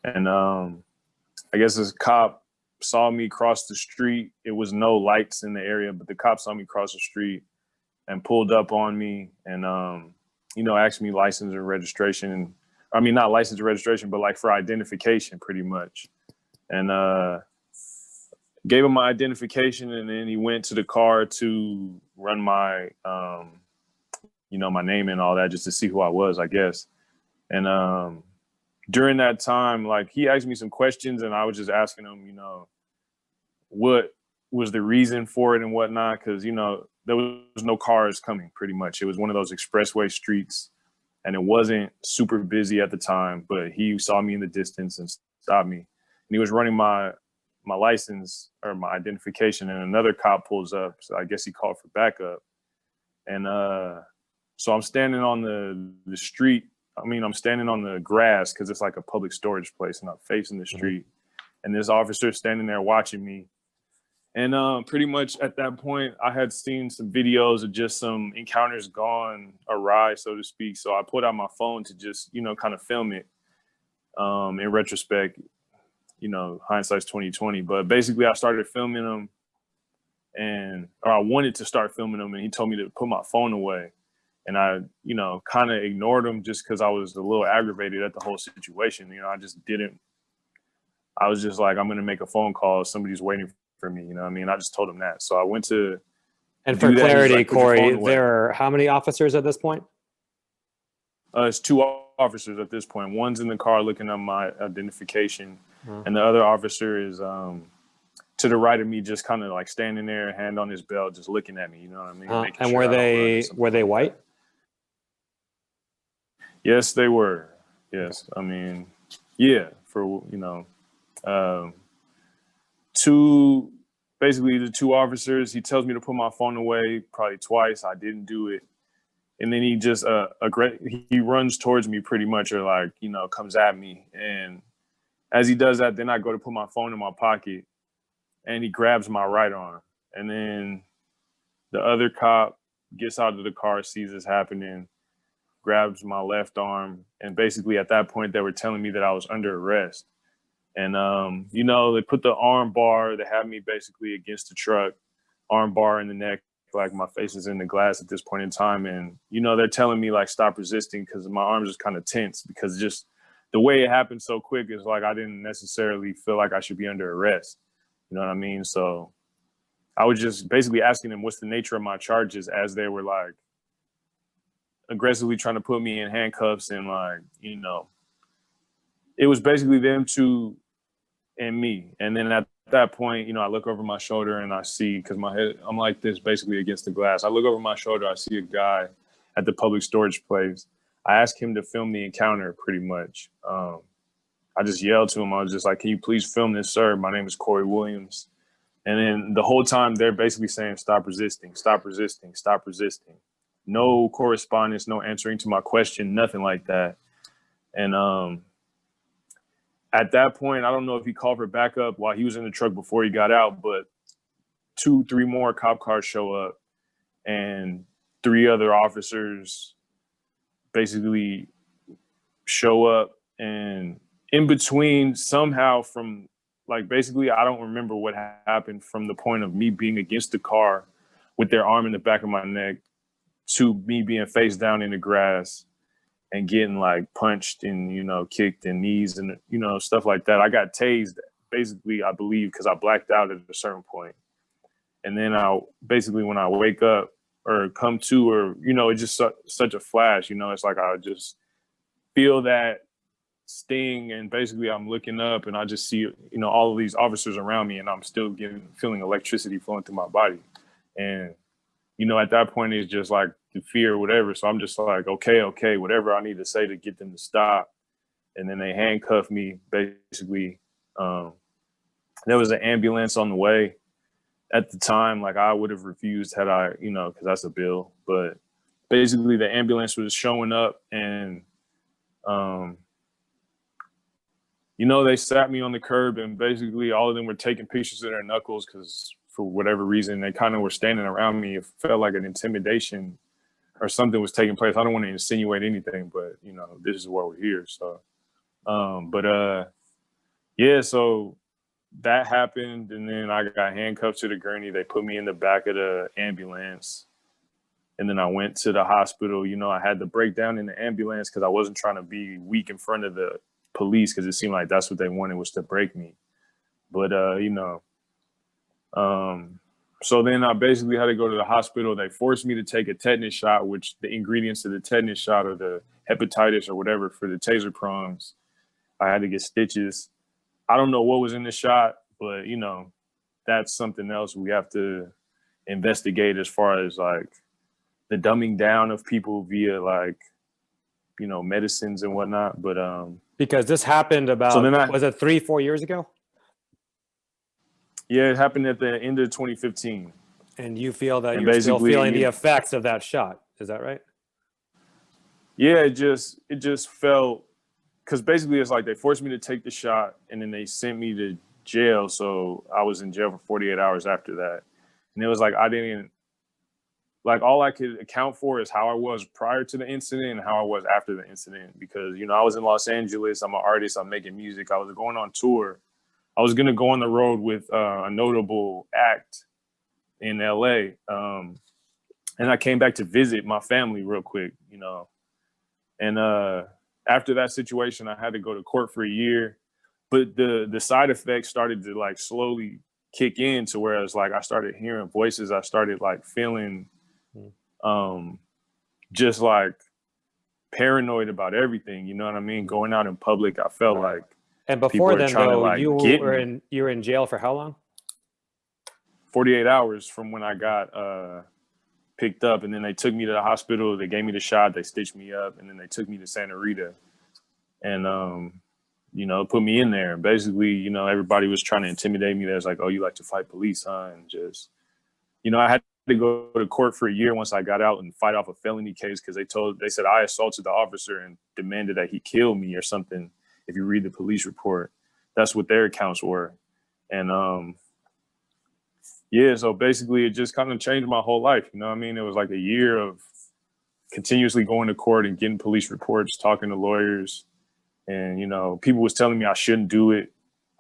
And I guess this cop saw me cross the street. It was no lights in the area, but the cop saw me cross the street and pulled up on me and, asked me license and registration. I mean, not license and registration, but like for identification pretty much. And gave him my identification, and then he went to the car to run my, my name and all that, just to see who I was, I guess. And during that time, like, he asked me some questions, and I was just asking him, what was the reason for it and whatnot, because, there was no cars coming, pretty much. It was one of those expressway streets, and it wasn't super busy at the time, but he saw me in the distance and stopped me. And he was running my license or my identification, and another cop pulls up. So I guess he called for backup. And so I'm standing on the street. I mean, I'm standing on the grass because it's like a public storage place, and I'm facing the street. And this officer standing there watching me. And pretty much at that point, I had seen some videos of just some encounters gone awry, so to speak. So I put out my phone to just, kind of film it. In retrospect, hindsight's 2020. But basically, I started filming them, or I wanted to start filming them, and he told me to put my phone away. And I, kind of ignored him just because I was a little aggravated at the whole situation. I was just like, I'm going to make a phone call. Somebody's waiting for me. I just told him that. So I went to. And for clarity, Corey, there are how many officers at this point? It's 2 officers at this point. One's in the car looking at my identification, and the other officer is to the right of me, just kind of like standing there, hand on his belt, just looking at me. You know what I mean? And were they white? Yes, they were. Yes, I mean, yeah. For basically the 2 officers. He tells me to put my phone away probably twice. I didn't do it. And then he just he runs towards me pretty much, or like, comes at me. And as he does that, then I go to put my phone in my pocket, and he grabs my right arm. And then the other cop gets out of the car, sees this happening, grabs my left arm. And basically at that point, they were telling me that I was under arrest. And, they put the arm bar, they had me basically against the truck, arm bar in the neck, like my face is in the glass at this point in time. And, they're telling me like, stop resisting, because my arms just kind of tense, because just the way it happened so quick is like, I didn't necessarily feel like I should be under arrest. You know what I mean? So I was just basically asking them what's the nature of my charges, as they were like aggressively trying to put me in handcuffs. And like, it was basically them 2 and me. And then at that point, I look over my shoulder and I see, because my head, I'm like this basically against the glass. I look over my shoulder, I see a guy at the public storage place. I asked him to film the encounter pretty much. I just yelled to him. I was just like, can you please film this, sir? My name is Corey Williams. And then the whole time they're basically saying, stop resisting, stop resisting, stop resisting. No correspondence, no answering to my question, nothing like that. And at that point, I don't know if he called for backup while he was in the truck before he got out, but 2, 3 more cop cars show up, and 3 other officers basically show up. And in between, somehow, from like, basically, I don't remember what happened from the point of me being against the car with their arm in the back of my neck to me being face down in the grass. and getting like punched and, you know, kicked in knees and, you know, stuff like that. I got tased basically, I believe, because I blacked out at a certain point. And then basically when I wake up or come to, or, you know, it's just such a flash, you know, it's like I just feel that sting, and basically I'm looking up and I just see, you know, all of these officers around me, and I'm still feeling electricity flowing through my body. And, you know, at that point it's just like the fear or whatever. So I'm just like, okay, whatever I need to say to get them to stop. And then they handcuff me, basically. There was an ambulance on the way. At the time, like, I would have refused had I, you know, because that's a bill. But basically the ambulance was showing up, and you know, they sat me on the curb, and basically all of them were taking pictures of their knuckles because for whatever reason, they kind of were standing around me. It felt like an intimidation or something was taking place. I don't want to insinuate anything, but, you know, this is why we're here. So, yeah, so that happened. And then I got handcuffed to the gurney. They put me in the back of the ambulance. And then I went to the hospital. You know, I had to break down in the ambulance because I wasn't trying to be weak in front of the police, because it seemed like that's what they wanted, was to break me. But, you know, so then I basically had to go to the hospital. They forced me to take a tetanus shot, which the ingredients of the tetanus shot or the hepatitis or whatever for the taser prongs, I had to get stitches. I don't know what was in the shot, but, you know, that's something else we have to investigate as far as like the dumbing down of people via like, you know, medicines and whatnot. But because this happened about, so was it 3-4 years ago? Yeah, it happened at the end of 2015. And you feel that you're still feeling the effects of that shot. Is that right? Yeah, it just felt, because basically it's like they forced me to take the shot and then they sent me to jail. So I was in jail for 48 hours after that. And it was like, all I could account for is how I was prior to the incident and how I was after the incident. Because, you know, I was in Los Angeles, I'm an artist, I'm making music, I was going on tour. I was going to go on the road with a notable act in LA. And I came back to visit my family real quick, you know. And after that situation, I had to go to court for a year. But the side effects started to like slowly kick in to where it's like I started hearing voices. I started like feeling just like paranoid about everything. You know what I mean? Going out in public, I felt like. And before then, though, like, you were in jail for how long? 48 hours from when I got picked up, and then they took me to the hospital. They gave me the shot. They stitched me up, and then they took me to Santa Rita, and you know, put me in there. And basically, you know, everybody was trying to intimidate me. They was like, "Oh, you like to fight police, huh?" And just, you know, I had to go to court for a year once I got out and fight off a felony case because they said I assaulted the officer and demanded that he kill me or something. If you read the police report, that's what their accounts were. And yeah, so basically it just kind of changed my whole life. You know what I mean? It was like a year of continuously going to court and getting police reports, talking to lawyers. And, you know, people was telling me I shouldn't do it.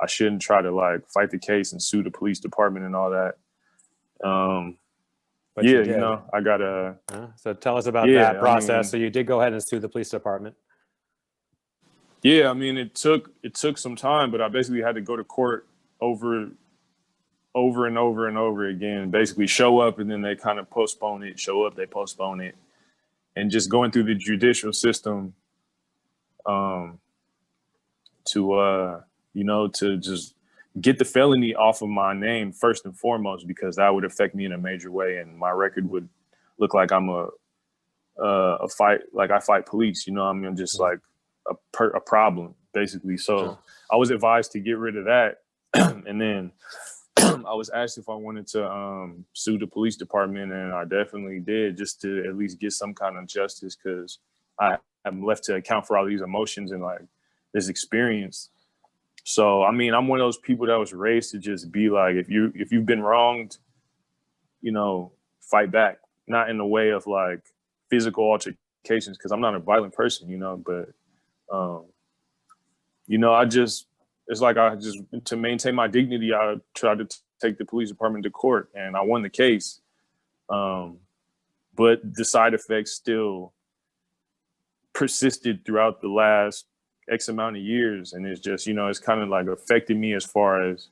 I shouldn't try to like fight the case and sue the police department and all that. But yeah, you know, I got a. So tell us about that process. I mean, so you did go ahead and sue the police department. Yeah, I mean, it took some time, but I basically had to go to court over and over and over again. Basically, show up and then they kind of postpone it. Show up, they postpone it, and just going through the judicial system, to you know, to just get the felony off of my name first and foremost, because that would affect me in a major way, and my record would look like I'm a fight, like I fight police. You know, I mean, just like a problem, basically. So I was advised to get rid of that. And then I was asked if I wanted to sue the police department, and I definitely did, just to at least get some kind of justice, because I'm left to account for all these emotions and like this experience. So, I mean, I'm one of those people that was raised to just be like, if you've been wronged, you know, fight back, not in the way of like physical altercations, because I'm not a violent person, you know, but you know, it's like to maintain my dignity, I tried to take the police department to court, and I won the case. But the side effects still persisted throughout the last X amount of years. And it's just, you know, it's kind of like affected me as far as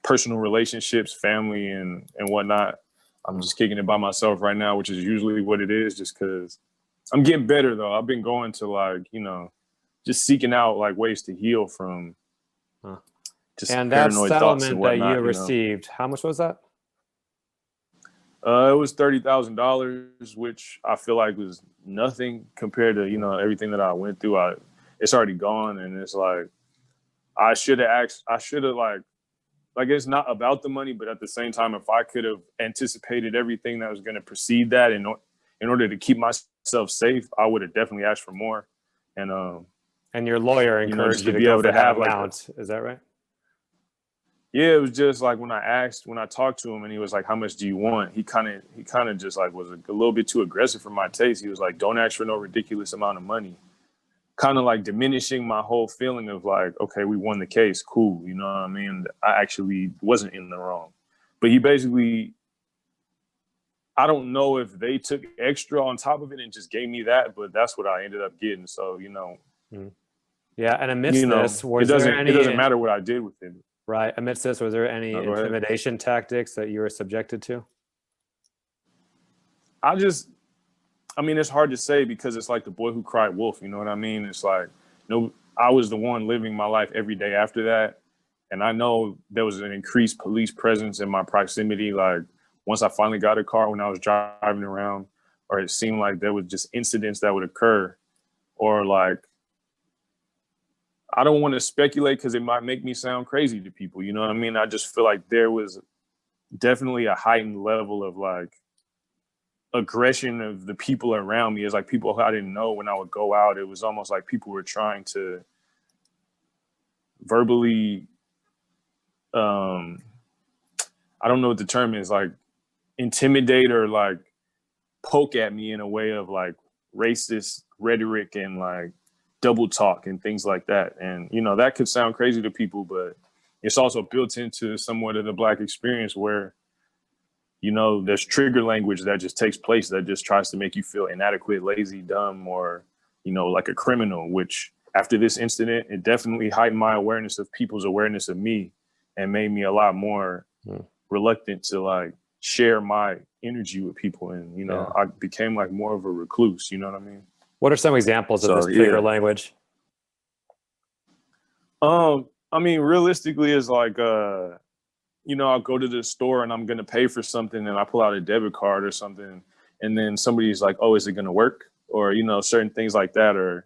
personal relationships, family, and whatnot. I'm just kicking it by myself right now, which is usually what it is, just because I'm getting better though. I've been going to like, you know, just seeking out like ways to heal from just and that paranoid thoughts and settlement that whatnot. you received, how much was that? It was $30,000, which I feel like was nothing compared to, you know, everything that I went through. It's already gone, and it's like I should have like it's not about the money, but at the same time, if I could have anticipated everything that was going to precede that in order to keep myself safe, I would have definitely asked for more. And your lawyer encouraged just you to to be go able for to that have like amount. Is that right? Yeah, it was just like when I talked to him and he was like, how much do you want? He kind of just like was a little bit too aggressive for my taste. He was like, don't ask for no ridiculous amount of money. Kind of like diminishing my whole feeling of like, okay, we won the case. Cool. You know what I mean? I actually wasn't in the wrong. But he basically, I don't know if they took extra on top of it and just gave me that, but that's what I ended up getting. So, you know. Yeah. And amidst this, it doesn't matter what I did with it. Right. Amidst this, was there any intimidation tactics that you were subjected to? I mean, it's hard to say because it's like the boy who cried wolf. You know what I mean? It's like, I was the one living my life every day after that. And I know there was an increased police presence in my proximity. Like once I finally got a car when I was driving around, or it seemed like there was just incidents that would occur, or like, I don't want to speculate because it might make me sound crazy to people. You know what I mean? I just feel like there was definitely a heightened level of like aggression of the people around me. It's like people I didn't know when I would go out. It was almost like people were trying to verbally, I don't know what the term is, like intimidate or like poke at me in a way of like racist rhetoric and like double talk and things like that. And, you know, that could sound crazy to people, but it's also built into somewhat of the Black experience where, you know, there's trigger language that just takes place that just tries to make you feel inadequate, lazy, dumb, or, you know, like a criminal, which after this incident, it definitely heightened my awareness of people's awareness of me and made me a lot more reluctant to like share my energy with people. And, you know, I became like more of a recluse, you know what I mean? What are some examples of this trigger language? I mean, realistically, it's like, you know, I'll go to the store and I'm going to pay for something and I pull out a debit card or something. And then somebody's like, oh, is it going to work? Or, you know, certain things like that. Or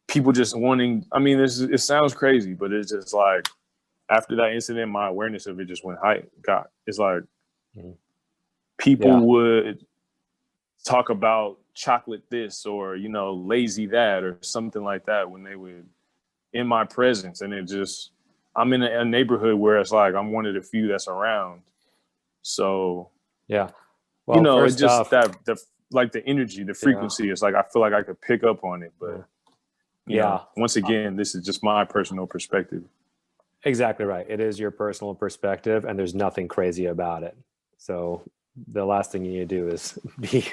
people just wanting, I mean, it sounds crazy, but it's just like, after that incident, my awareness of it just went high. It's like people would talk about chocolate this or, you know, lazy that or something like that when they would in my presence. And it just, I'm in a neighborhood where it's like I'm one of the few that's around. So well, you know, it's just the like the energy, the frequency is like I feel like I could pick up on it. But you know, once again, this is just my personal perspective. Exactly right. It is your personal perspective and there's nothing crazy about it. So the last thing you need to do is be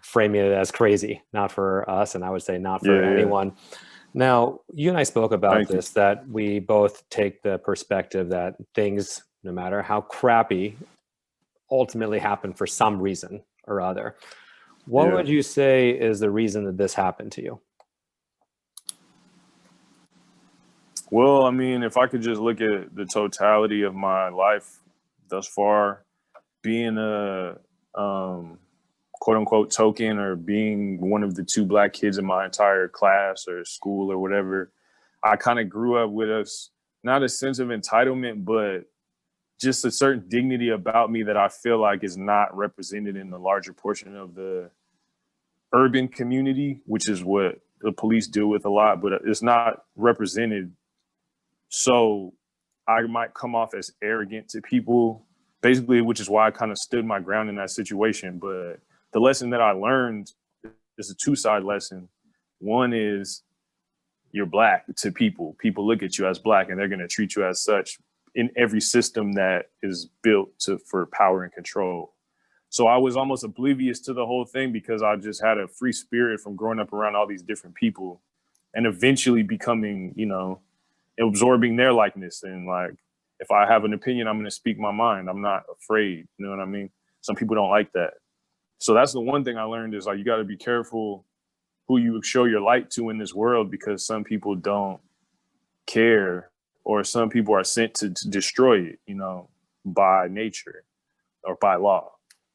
framing it as crazy, not for us. And I would say not for anyone. Now, you and I spoke about this, that we both take the perspective that things, no matter how crappy, ultimately happen for some reason or other. What would you say is the reason that this happened to you? Well, I mean, if I could just look at the totality of my life thus far, being a quote unquote token or being one of the 2 Black kids in my entire class or school or whatever, I kind of grew up with not a sense of entitlement, but just a certain dignity about me that I feel like is not represented in the larger portion of the urban community, which is what the police deal with a lot, but it's not represented. So I might come off as arrogant to people, basically, which is why I kind of stood my ground in that situation. But the lesson that I learned is a 2-side lesson. One is you're Black to people. People look at you as Black and they're going to treat you as such in every system that is built for power and control. So I was almost oblivious to the whole thing because I just had a free spirit from growing up around all these different people and eventually becoming, you know, absorbing their likeness. And like, if I have an opinion, I'm going to speak my mind. I'm not afraid. You know what I mean? Some people don't like that. So that's the one thing I learned is like, you got to be careful who you show your light to in this world, because some people don't care, or some people are sent to destroy it, you know, by nature or by law.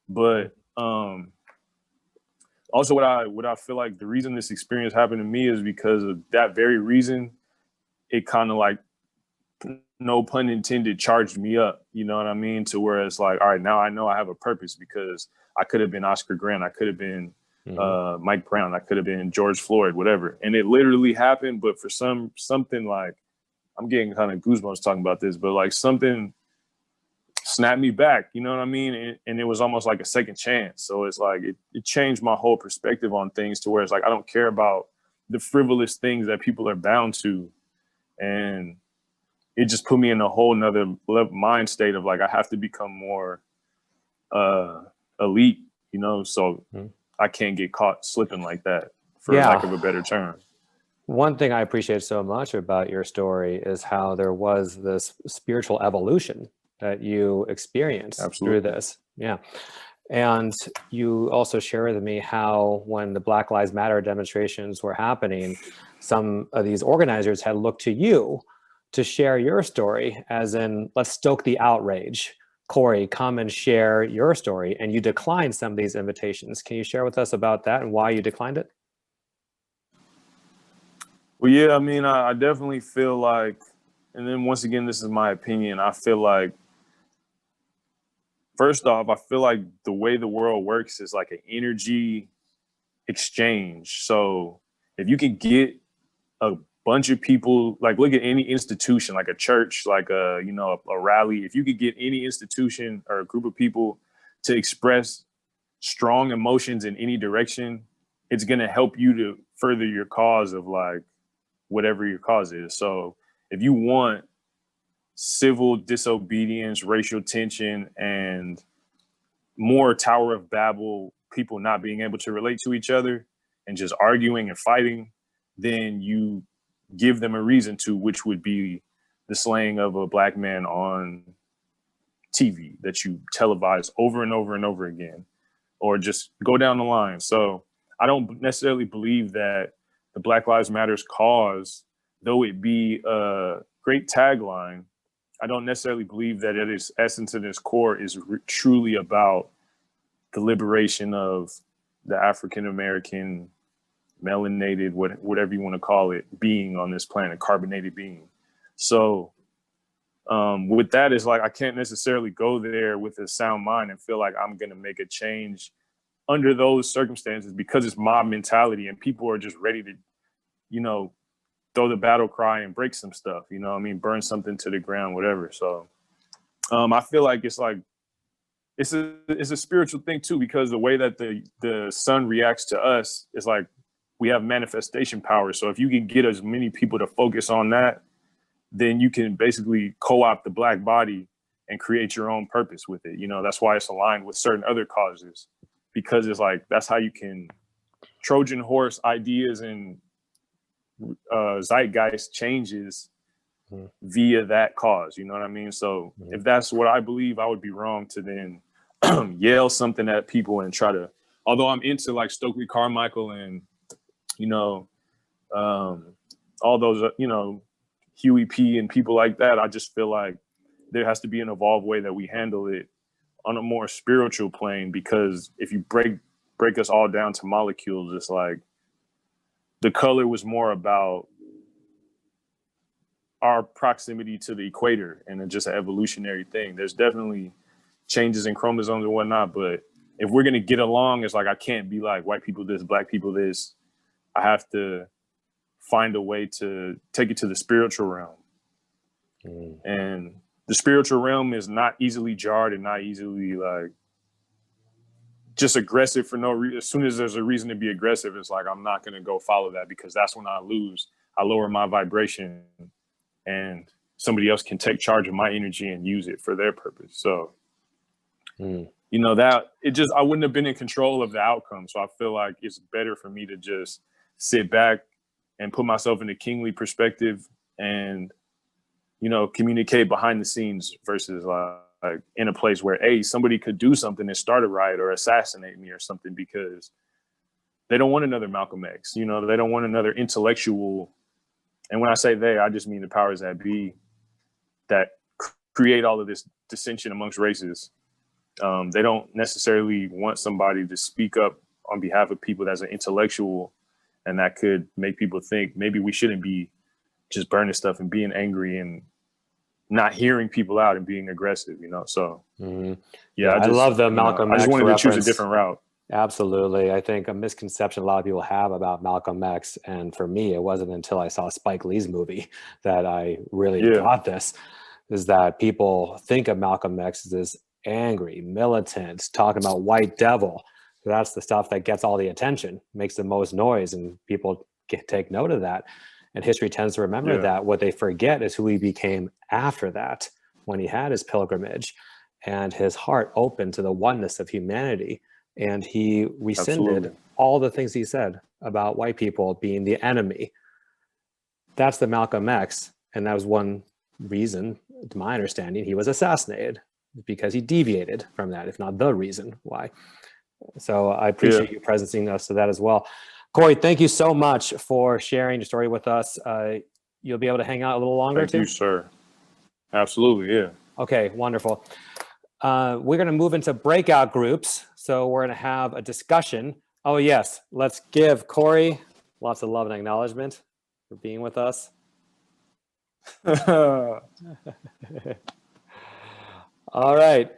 But also what I feel like the reason this experience happened to me is because of that very reason. It kind of like, no pun intended, charged me up, you know what I mean? To where it's like, all right, now I know I have a purpose, because I could have been Oscar Grant. I could have been Mike Brown. I could have been George Floyd, whatever. And it literally happened. But for something like, I'm getting kind of goosebumps talking about this, but like something snapped me back, you know what I mean? And it was almost like a second chance. So it's like, it changed my whole perspective on things, to where it's like, I don't care about the frivolous things that people are bound to. And it just put me in a whole nother mind state of like, I have to become more elite, you know, so I can't get caught slipping like that, for lack of a better term. One thing I appreciate so much about your story is how there was this spiritual evolution that you experienced through this. Yeah. And you also shared with me how when the Black Lives Matter demonstrations were happening, some of these organizers had looked to you to share your story, as in, let's stoke the outrage. Corey, come and share your story. And you declined some of these invitations. Can you share with us about that and why you declined it? Well, yeah, I mean, I definitely feel like, and then once again, this is my opinion, I feel like, first off, I feel like the way the world works is like an energy exchange. So if you can get a bunch of people, like look at any institution, like a church, like a, you know, a rally, if you could get any institution or a group of people to express strong emotions in any direction, it's going to help you to further your cause of like whatever your cause is. So if you want civil disobedience, racial tension, and more Tower of Babel, people not being able to relate to each other and just arguing and fighting, then you give them a reason to, which would be the slaying of a Black man on TV that you televise over and over and over again, or just go down the line. So I don't necessarily believe that the Black Lives Matters cause, though it be a great tagline, I don't necessarily believe that at its essence and its core is truly about the liberation of the African-American melanated, whatever you want to call it, being on this planet, carbonated being. So with that, is like, I can't necessarily go there with a sound mind and feel like I'm going to make a change under those circumstances, because it's mob mentality and people are just ready to, you know, throw the battle cry and break some stuff, you know what I mean? Burn something to the ground, whatever. So I feel like it's like, it's a spiritual thing too, because the way that the sun reacts to us is like, we have manifestation power. So if you can get as many people to focus on that, then you can basically co-opt the Black body and create your own purpose with it. You know, that's why it's aligned with certain other causes, because it's like, that's how you can Trojan horse ideas and zeitgeist changes via that cause. You know what I mean? So if that's what I believe, I would be wrong to then yell something at people and try to, although I'm into like Stokely Carmichael and, you know, all those, you know, Huey P and people like that, I just feel like there has to be an evolved way that we handle it on a more spiritual plane, because if you break us all down to molecules, it's like the color was more about our proximity to the equator and just an evolutionary thing. There's definitely changes in chromosomes and whatnot, but if we're going to get along, it's like, I can't be like white people this, Black people this. I have to find a way to take it to the spiritual realm. And the spiritual realm is not easily jarred and not easily like just aggressive for no reason. As soon as there's a reason to be aggressive, it's like, I'm not going to go follow that, because that's when I lose. I lower my vibration and somebody else can take charge of my energy and use it for their purpose. So you know, that it just, I wouldn't have been in control of the outcome. So I feel like it's better for me to just sit back and put myself in a kingly perspective and, you know, communicate behind the scenes versus like in a place where, hey, somebody could do something and start a riot or assassinate me or something because they don't want another Malcolm X. You know, they don't want another intellectual. And when I say they, I just mean the powers that be that create all of this dissension amongst races. They don't necessarily want somebody to speak up on behalf of people that's an intellectual, and that could make people think maybe we shouldn't be just burning stuff and being angry and not hearing people out and being aggressive, you know? So yeah, I love the Malcolm X I just wanted reference. to choose a different route. Absolutely. I think a misconception a lot of people have about Malcolm X, and for me, it wasn't until I saw Spike Lee's movie that I really got this, is that people think of Malcolm X as this angry, militant, talking about white devil. That's the stuff that gets all the attention, makes the most noise, and people take note of that. And history tends to remember that. What they forget is who he became after that, when he had his pilgrimage and his heart open to the oneness of humanity. And he rescinded all the things he said about white people being the enemy. That's the Malcolm X. And that was one reason, to my understanding, he was assassinated, because he deviated from that, if not the reason why. So I appreciate you presencing us to that as well. Corey, thank you so much for sharing your story with us. You'll be able to hang out a little longer too? Thank you, sir. Absolutely, yeah. Okay, wonderful. We're going to move into breakout groups. So we're going to have a discussion. Oh yes, let's give Corey lots of love and acknowledgement for being with us. All right,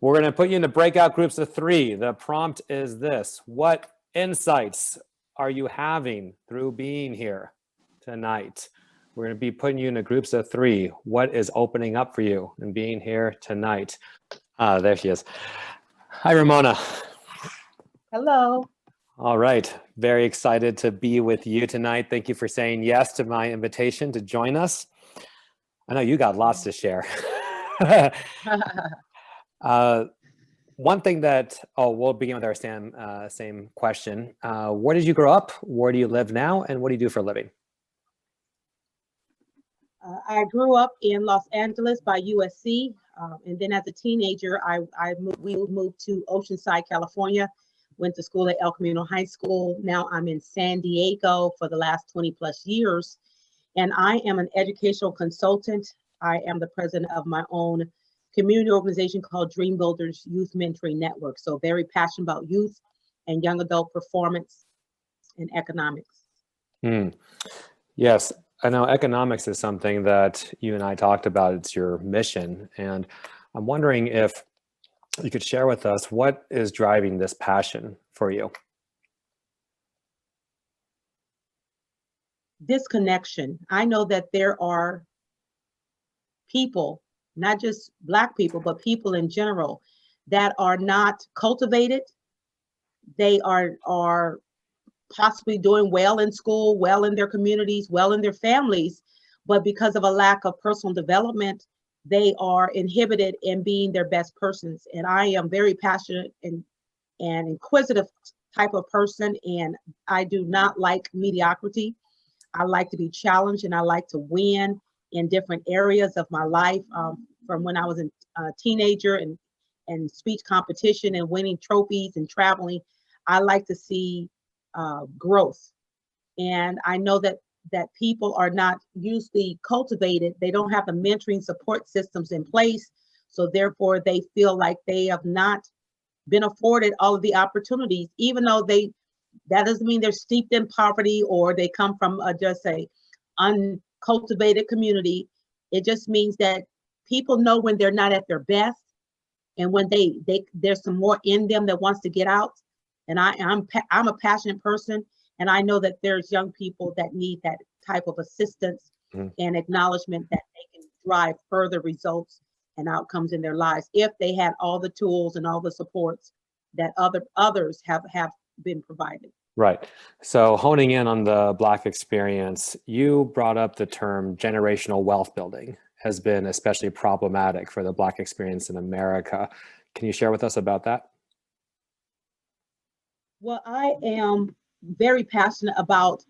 we're going to put you into breakout groups of 3. The prompt is this: what insights are you having through being here tonight? We're going to be putting you into groups of 3. What is opening up for you in being here tonight? There she is. Hi, Ramona. Hello. All right. Very excited to be with you tonight. Thank you for saying yes to my invitation to join us. I know you got lots to share. One thing that, we'll begin with our same question. Where did you grow up? Where do you live now? And what do you do for a living? I grew up in Los Angeles by USC. And then as a teenager, we moved to Oceanside, California, went to school at El Camino High School. Now I'm in San Diego for the last 20 plus years. And I am an educational consultant. I am the president of my own community organization called Dream Builders Youth Mentoring Network. So very passionate about youth and young adult performance and economics. Yes, I know economics is something that you and I talked about. It's your mission. And I'm wondering if you could share with us what is driving this passion for you. This connection. I know that there are people, not just Black people, but people in general, that are not cultivated. They are possibly doing well in school, well in their communities, well in their families, but because of a lack of personal development, they are inhibited in being their best persons. And I am very passionate and inquisitive type of person, and I do not like mediocrity. I like to be challenged, and I like to win in different areas of my life. From when I was a teenager and speech competition and winning trophies and traveling, I like to see growth. And I know that people are not usually cultivated. They don't have the mentoring support systems in place. So therefore they feel like they have not been afforded all of the opportunities, even though that doesn't mean they're steeped in poverty or they come from just a uncultivated community. It just means that people know when they're not at their best, and when there's some more in them that wants to get out. And I'm a passionate person, and I know that there's young people that need that type of assistance and acknowledgement that they can drive further results and outcomes in their lives if they had all the tools and all the supports that others have been provided. Right. So honing in on the Black experience, you brought up the term generational wealth building has been especially problematic for the Black experience in America. Can you share with us about that? Well, I am very passionate about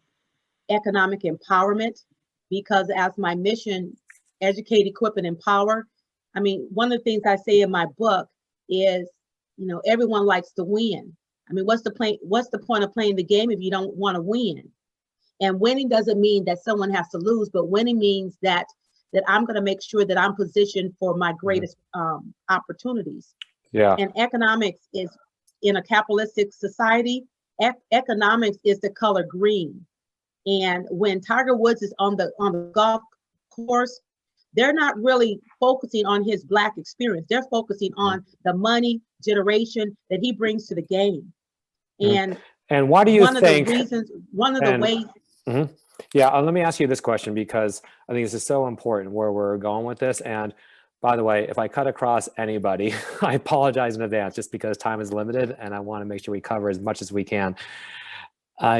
economic empowerment because as my mission, educate, equip, and empower. I mean, one of the things I say in my book is, you know, everyone likes to win. I mean, what's the point of playing the game if you don't want to win? And winning doesn't mean that someone has to lose, but winning means that I'm going to make sure that I'm positioned for my greatest opportunities. Yeah. And economics is, in a capitalistic society, economics is the color green. And when Tiger Woods is on the golf course, they're not really focusing on his Black experience. They're focusing on the money generation that he brings to the game. And why do you think one of the ways. Yeah, let me ask you this question, because I think this is so important where we're going with this. And by the way, if I cut across anybody, I apologize in advance just because time is limited and I want to make sure we cover as much as we can.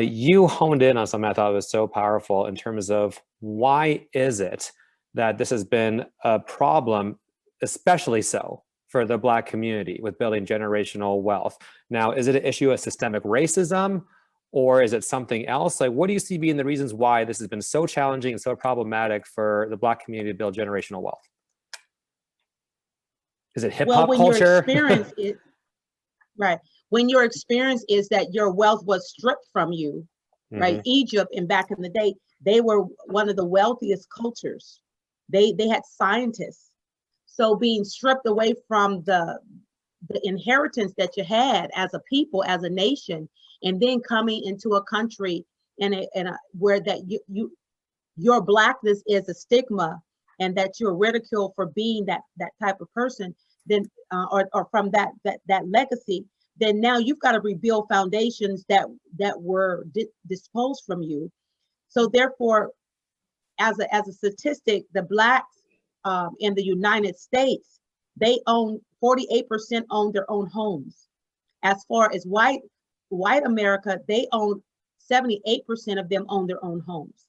You honed in on something I thought was so powerful in terms of why is it that this has been a problem, especially so for the Black community with building generational wealth. Now, is it an issue of systemic racism, or is it something else? Like, what do you see being the reasons why this has been so challenging and so problematic for the Black community to build generational wealth? Is it hip hop culture? Right. When your experience is that your wealth was stripped from you, right? Egypt, and back in the day, they were one of the wealthiest cultures. They had scientists. So being stripped away from the inheritance that you had as a people, as a nation, and then coming into a country where that your Blackness is a stigma, and that you're ridiculed for being that type of person, then or from that legacy, then now you've got to rebuild foundations that were disposed from you. So therefore, as a statistic, the Blacks in the United States, they own 48% own their own homes. As far as white America, they own 78% of them own their own homes.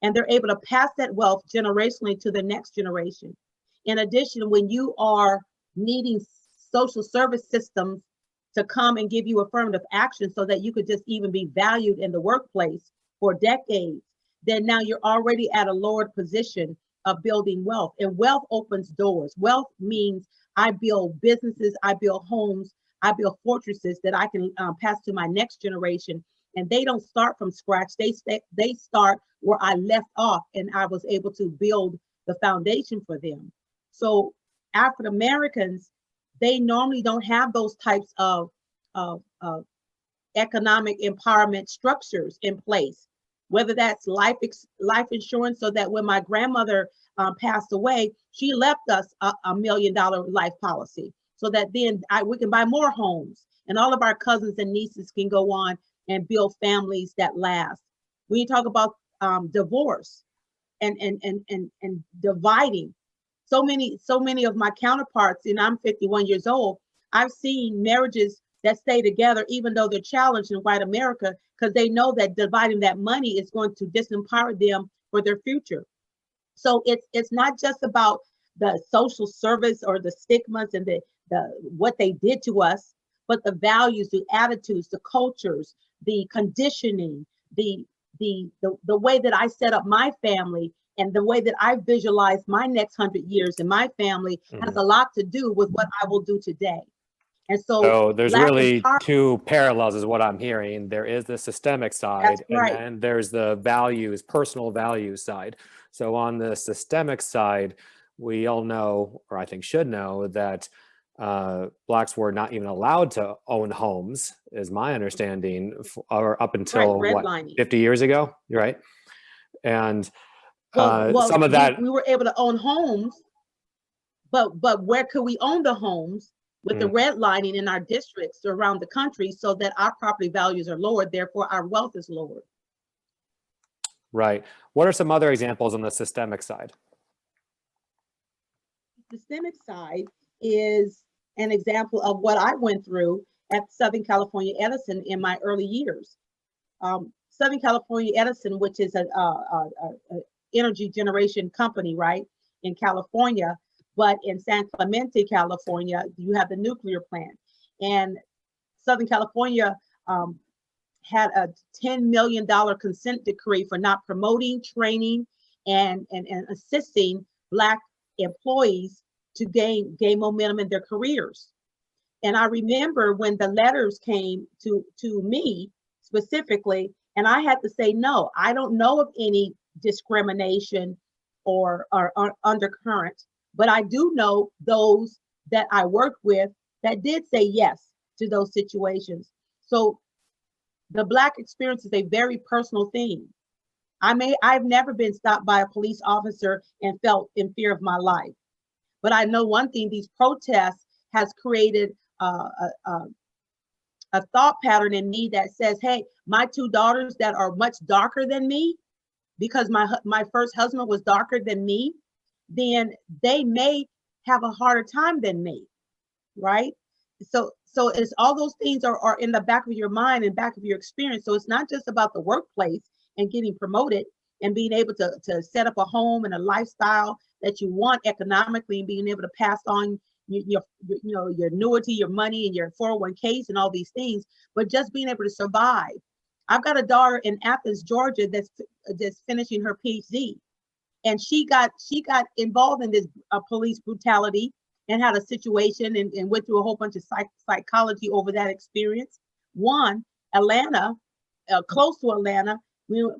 And they're able to pass that wealth generationally to the next generation. In addition, when you are needing social service systems to come and give you affirmative action so that you could just even be valued in the workplace for decades, then now you're already at a lowered position of building wealth. And wealth opens doors. Wealth means I build businesses, I build homes, I build fortresses that I can pass to my next generation. And they don't start from scratch. They start where I left off, and I was able to build the foundation for them. So African Americans, they normally don't have those types of economic empowerment structures in place, whether that's life insurance, so that when my grandmother passed away, she left us $1 million life policy, so that then we can buy more homes, and all of our cousins and nieces can go on and build families that last. When you talk about divorce and dividing, so many of my counterparts, and I'm 51 years old, I've seen marriages that stay together even though they're challenged in white America, because they know that dividing that money is going to disempower them for their future. So it's not just about the social service or the stigmas and the what they did to us, but the values, the attitudes, the cultures, the conditioning, the way that I set up my family, and the way that I visualize my next 100 years in my family has a lot to do with what I will do today. And so there's really two parallels is what I'm hearing. There is the systemic side, right, and then there's the values, personal values side. So on the systemic side, we all know, or I think should know, that Blacks were not even allowed to own homes, is my understanding, or up until what, 50 years ago, right? And some of that we were able to own homes, but where could we own the homes? With the redlining in our districts around the country, so that our property values are lowered, therefore our wealth is lowered. Right. What are some other examples on the systemic side? The systemic side is an example of what I went through at Southern California Edison in my early years. Southern California Edison, which is an energy generation company, right, in California, But in San Clemente, California, you have the nuclear plant. And Southern California had a $10 million consent decree for not promoting, training, and assisting Black employees to gain momentum in their careers. And I remember when the letters came to me specifically, and I had to say, no, I don't know of any discrimination or undercurrent, but I do know those that I worked with that did say yes to those situations. So the Black experience is a very personal thing. I've never been stopped by a police officer and felt in fear of my life. But I know one thing, these protests has created a thought pattern in me that says, hey, my two daughters that are much darker than me, because my first husband was darker than me, then they may have a harder time than me, right? So it's all those things are in the back of your mind and back of your experience. So it's not just about the workplace and getting promoted and being able to set up a home and a lifestyle that you want economically, and being able to pass on your annuity, your money, and your 401ks and all these things, but just being able to survive. I've got a daughter in Athens, Georgia, that's finishing her PhD, and she got involved in this police brutality and had a situation and went through a whole bunch of psychology over that experience. Atlanta, close to Atlanta,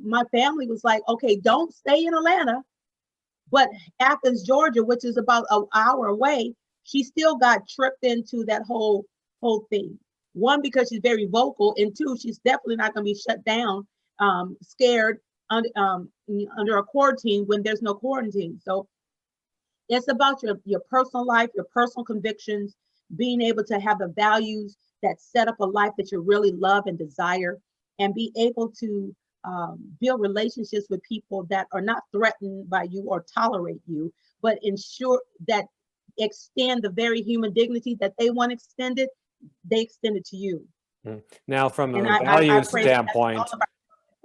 my family was like, okay, don't stay in Atlanta, but Athens, Georgia, which is about an hour away, she still got tripped into that whole thing. One, because she's very vocal, and two, she's definitely not going to be shut down, scared under a quarantine when there's no quarantine. So it's about your personal life, your personal convictions, being able to have the values that set up a life that you really love and desire, and be able to build relationships with people that are not threatened by you or tolerate you, but ensure that extend the very human dignity that they want extended, they extend it to you. Now, from a value standpoint,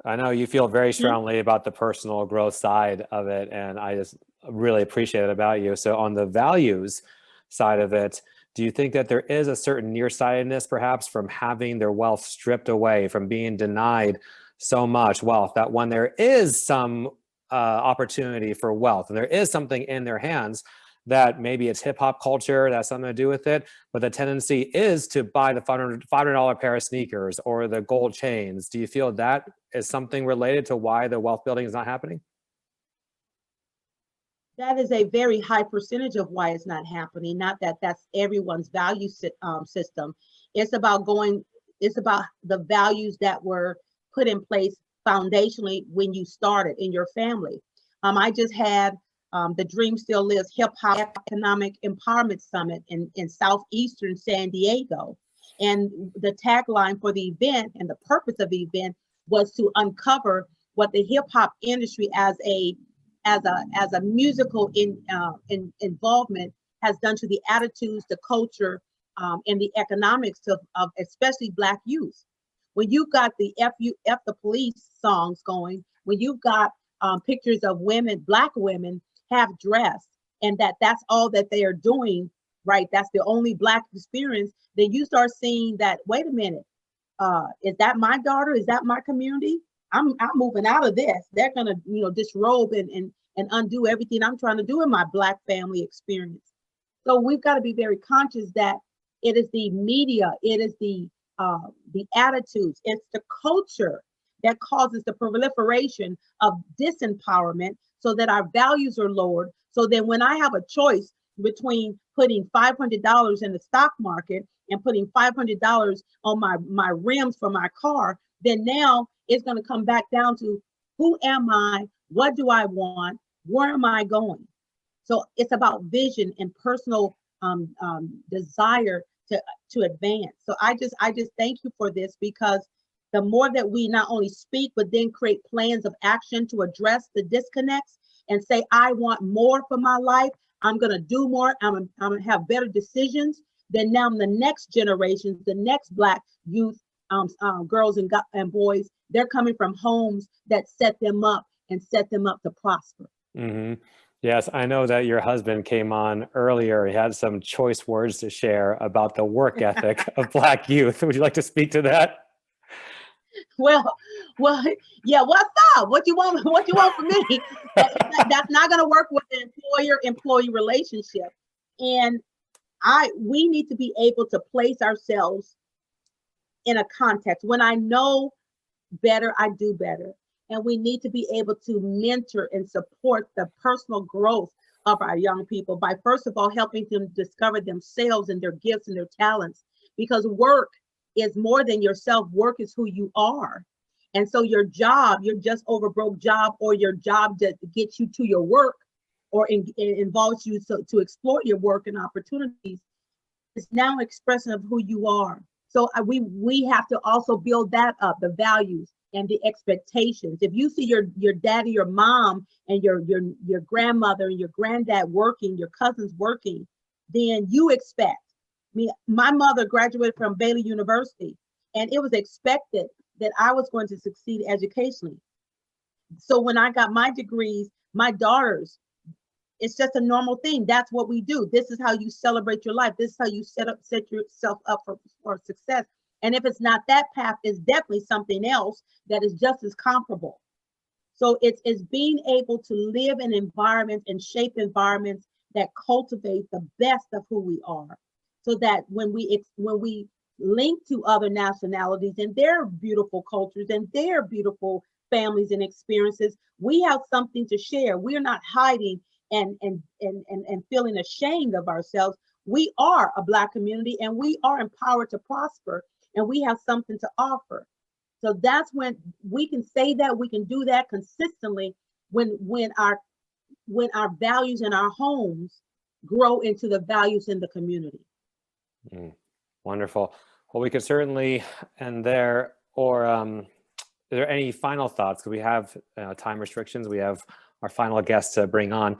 I know you feel very strongly about the personal growth side of it, and I just really appreciate it about you. So on the values side of it, do you think that there is a certain nearsightedness perhaps from having their wealth stripped away, from being denied so much wealth, that when there is some opportunity for wealth and there is something in their hands, that maybe it's hip hop culture that has something to do with it, but the tendency is to buy the $500 pair of sneakers or the gold chains? Do you feel that is something related to why the wealth building is not happening? That is a very high percentage of why it's not happening. Not that that's everyone's value system. It's about the values that were put in place foundationally when you started in your family. I just had the Dream Still Lives Hip Hop Economic Empowerment Summit in Southeastern San Diego. And the tagline for the event and the purpose of the event was to uncover what the hip hop industry as a musical involvement has done to the attitudes, the culture, and the economics of especially Black youth. When you've got the F the police songs going, when you've got pictures of women, Black women, half dressed, and that's all that they are doing, right? That's the only Black experience. Then you start seeing that, wait a minute, is that my daughter? Is that my community? I'm moving out of this. They're gonna, disrobe and undo everything I'm trying to do in my Black family experience. So we've got to be very conscious that it is the media, it is the attitudes, it's the culture that causes the proliferation of disempowerment, so that our values are lowered. So then when I have a choice between putting $500 in the stock market and putting $500 on my rims for my car, then now it's going to come back down to, who am I? What do I want? Where am I going? So it's about vision and personal desire to advance. So I just thank you for this, because the more that we not only speak, but then create plans of action to address the disconnects and say, I want more for my life, I'm going to do more, I'm going to have better decisions, then now the next generations, the next Black youth, girls and boys, they're coming from homes that set them up to prosper. Mm-hmm. Yes, I know that your husband came on earlier. He had some choice words to share about the work ethic of Black youth. Would you like to speak to that? Well, well, yeah. What's up? What you want? What you want from me? That's not going to work with the employer-employee relationship. And we need to be able to place ourselves in a context. When I know better, I do better. And we need to be able to mentor and support the personal growth of our young people by, first of all, helping them discover themselves and their gifts and their talents. Because work is more than yourself. Work is who you are. And so your job, your just over broke job, or your job that gets you to your work, or involves you to explore your work and opportunities, is now an expression of who you are. So we have to also build that up, the values and the expectations. If you see your daddy, your mom, and your grandmother and your granddad working, your cousins working, then you expect. My mother graduated from Baylor University, and it was expected that I was going to succeed educationally. So when I got my degrees, my daughters, it's just a normal thing. That's what we do. This is how you celebrate your life. This is how you set yourself up for success. And if it's not that path, it's definitely something else that is just as comparable. So it's being able to live in environments and shape environments that cultivate the best of who we are, so that when we link to other nationalities and their beautiful cultures and their beautiful families and experiences, we have something to share. We're not hiding and feeling ashamed of ourselves. We are a Black community, and we are empowered to prosper, and we have something to offer. So that's when we can say that, we can do that consistently, when our values in our homes grow into the values in the community. Wonderful. Well, we could certainly end there. Or are there any final thoughts? Because we have time restrictions. We have our final guest to bring on.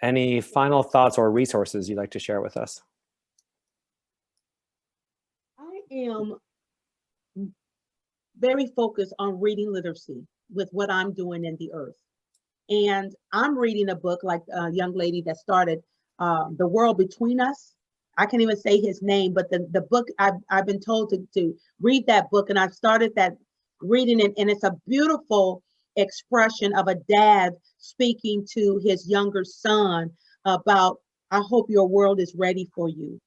Any final thoughts or resources you'd like to share with us? I am very focused on reading literacy with what I'm doing in the earth. And I'm reading a book like a young lady that started The World Between Us. I can't even say his name, but the book, I've been told to read that book, and I've started that reading it, and it's a beautiful expression of a dad speaking to his younger son about, I hope your world is ready for you.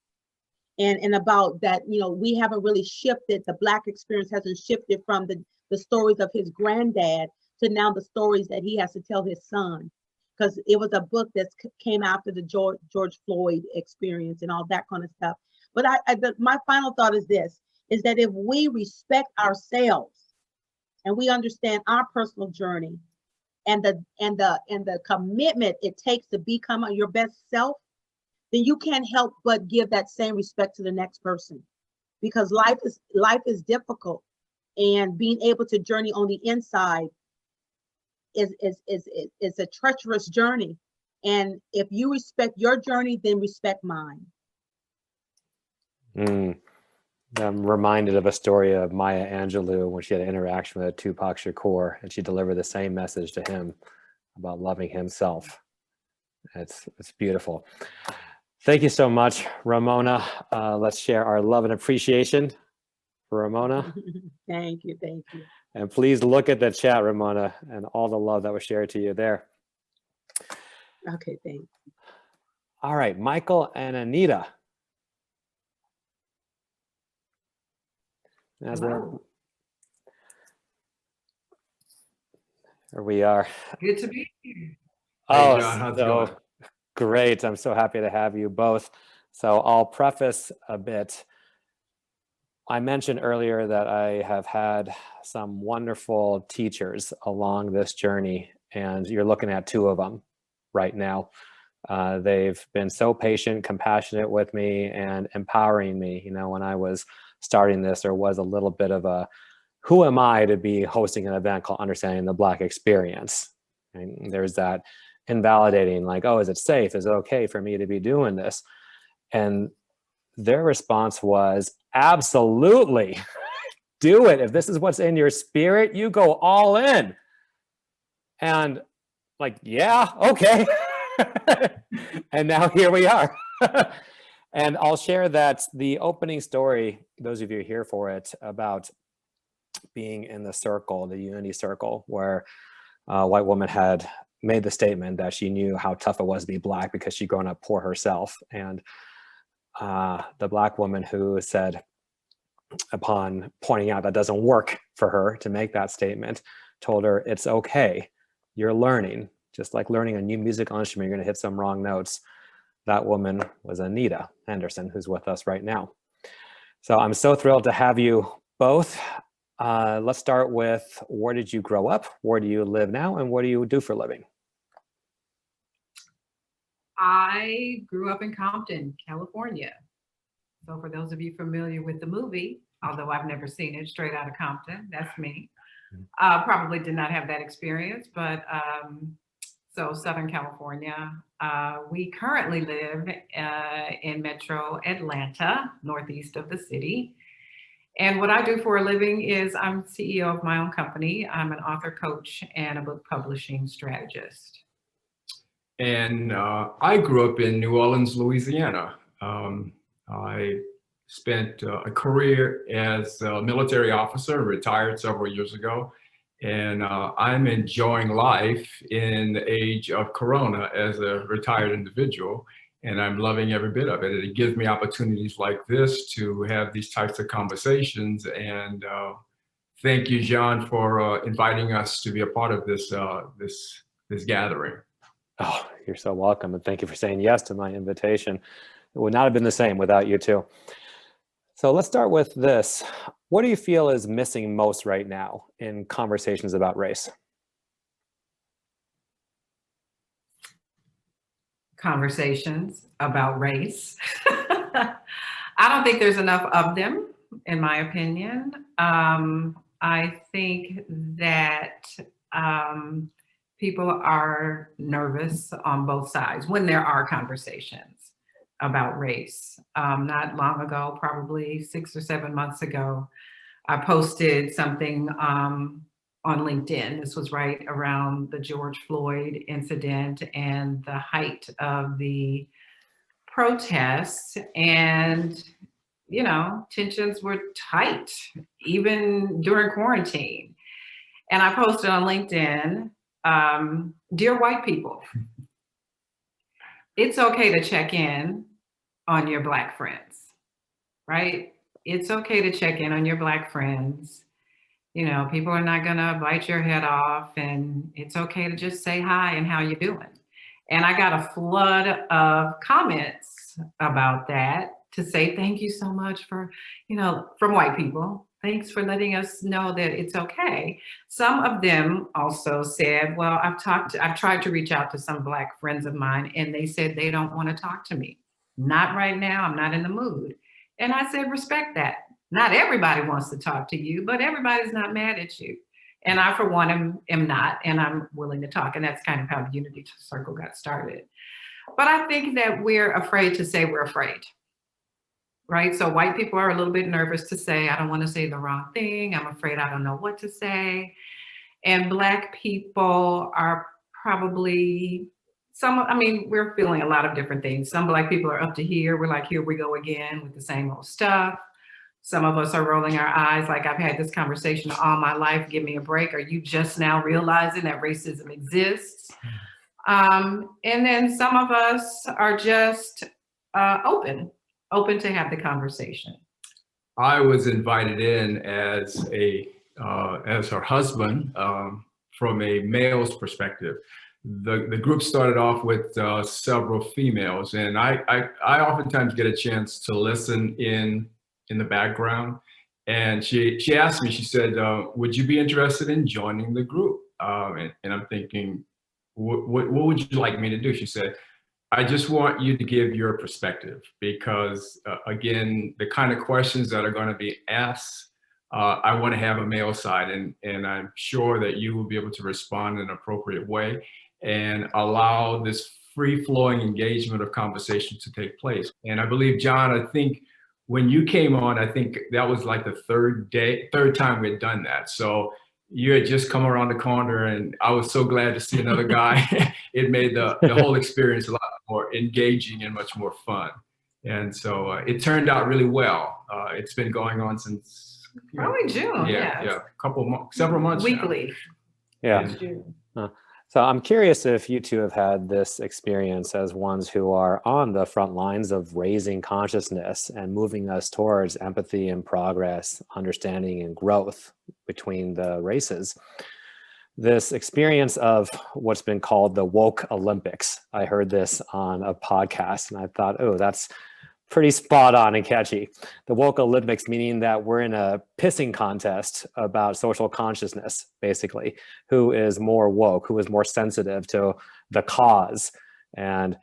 And about that, we haven't really shifted, the Black experience hasn't shifted from the stories of his granddad to now the stories that he has to tell his son. Because it was a book that came after the George Floyd experience and all that kind of stuff. But my final thought is this, is that if we respect ourselves and we understand our personal journey and the commitment it takes to become your best self, then you can't help but give that same respect to the next person. Because life is difficult, and being able to journey on the inside is a treacherous journey. And if you respect your journey, then respect mine. I'm reminded of a story of Maya Angelou when she had an interaction with Tupac Shakur, and she delivered the same message to him about loving himself. It's beautiful. Thank you so much, Ramona. Let's share our love and appreciation for Ramona. Thank you. And please look at the chat, Ramona, and all the love that was shared to you there. Okay, thanks. All right, Michael and Anita. Here we are. Good to be here. Oh, Hey, John, how's it going? Great. I'm so happy to have you both. So I'll preface a bit. I mentioned earlier that I have had some wonderful teachers along this journey, and you're looking at two of them right now. They've been so patient, compassionate with me, and empowering me. When I was starting this, there was a little bit of a, who am I to be hosting an event called Understanding the Black Experience? And there's that invalidating, like, oh, is it safe? Is it okay for me to be doing this? And their response was, absolutely, do it. If this is what's in your spirit, you go all in. And like, yeah, okay. And now here we are. And I'll share that the opening story, those of you here for it, about being in the circle, the unity circle, where a white woman had made the statement that she knew how tough it was to be Black because she'd grown up poor herself. And the Black woman who said, upon pointing out that doesn't work for her to make that statement, told her, it's okay, you're learning. Just like learning a new musical instrument, you're gonna hit some wrong notes. That woman was Anita Henderson, who's with us right now. So I'm so thrilled to have you both. Let's start with, where did you grow up? Where do you live now? And what do you do for a living? I grew up in Compton, California. So for those of you familiar with the movie, although I've never seen it, Straight Outta Compton, that's me. Probably did not have that experience, but so Southern California. We currently live in Metro Atlanta, northeast of the city. And what I do for a living is I'm CEO of my own company. I'm an author, coach, and a book publishing strategist. And I grew up in New Orleans, Louisiana. I spent a career as a military officer, retired several years ago. And I'm enjoying life in the age of Corona as a retired individual. And I'm loving every bit of it. It gives me opportunities like this to have these types of conversations. And thank you, John, for inviting us to be a part of this, this gathering. Oh, you're so welcome. And thank you for saying yes to my invitation. It would not have been the same without you too. So let's start with this. What do you feel is missing most right now in conversations about race? Conversations about race. I don't think there's enough of them, in my opinion. I think that people are nervous on both sides when there are conversations about race. Not long ago, probably 6 or 7 months ago, I posted something on LinkedIn. This was right around the George Floyd incident and the height of the protests. And, you know, tensions were tight, even during quarantine. And I posted on LinkedIn, dear white people, it's okay to check in on your Black friends, right? It's okay to check in on your Black friends. You know, people are not gonna bite your head off, and it's okay to just say hi and how you doing. And I got a flood of comments about that to say, thank you so much for, you know, from white people. Thanks for letting us know that it's okay. Some of them also said, well, I've tried to reach out to some Black friends of mine, and they said they don't want to talk to me. Not right now, I'm not in the mood. And I said, respect that. Not everybody wants to talk to you, but everybody's not mad at you. And I, for one, am not, and I'm willing to talk. And that's kind of how the Unity Circle got started. But I think that we're afraid to say we're afraid, right? So white people are a little bit nervous to say, I don't want to say the wrong thing. I'm afraid I don't know what to say. And Black people are probably we're feeling a lot of different things. Some Black people are up to here. We're like, here we go again with the same old stuff. Some of us are rolling our eyes like, I've had this conversation all my life, give me a break. Are you just now realizing that racism exists? And then some of us are just open to have the conversation. I was invited in as her husband from a male's perspective. The group started off with several females, and I oftentimes get a chance to listen in the background. And she asked me, she said, would you be interested in joining the group? And I'm thinking, what would you like me to do? She said, I just want you to give your perspective, because again, the kind of questions that are going to be asked, I want to have a male side, and I'm sure that you will be able to respond in an appropriate way and allow this free-flowing engagement of conversation to take place. And I believe, John, I think when you came on, I think that was like the third time we had done that. So you had just come around the corner, and I was so glad to see another guy. It made the whole experience a lot more engaging and much more fun. And so it turned out really well. It's been going on since Probably June. yeah, several months weekly. Yeah. June. So I'm curious if you two have had this experience as ones who are on the front lines of raising consciousness and moving us towards empathy and progress, understanding and growth between the races. This experience of what's been called the woke Olympics. I heard this on a podcast and I thought, oh, that's pretty spot on and catchy. The woke Olympics, meaning that we're in a pissing contest about social consciousness, basically. Who is more woke, who is more sensitive to the cause. And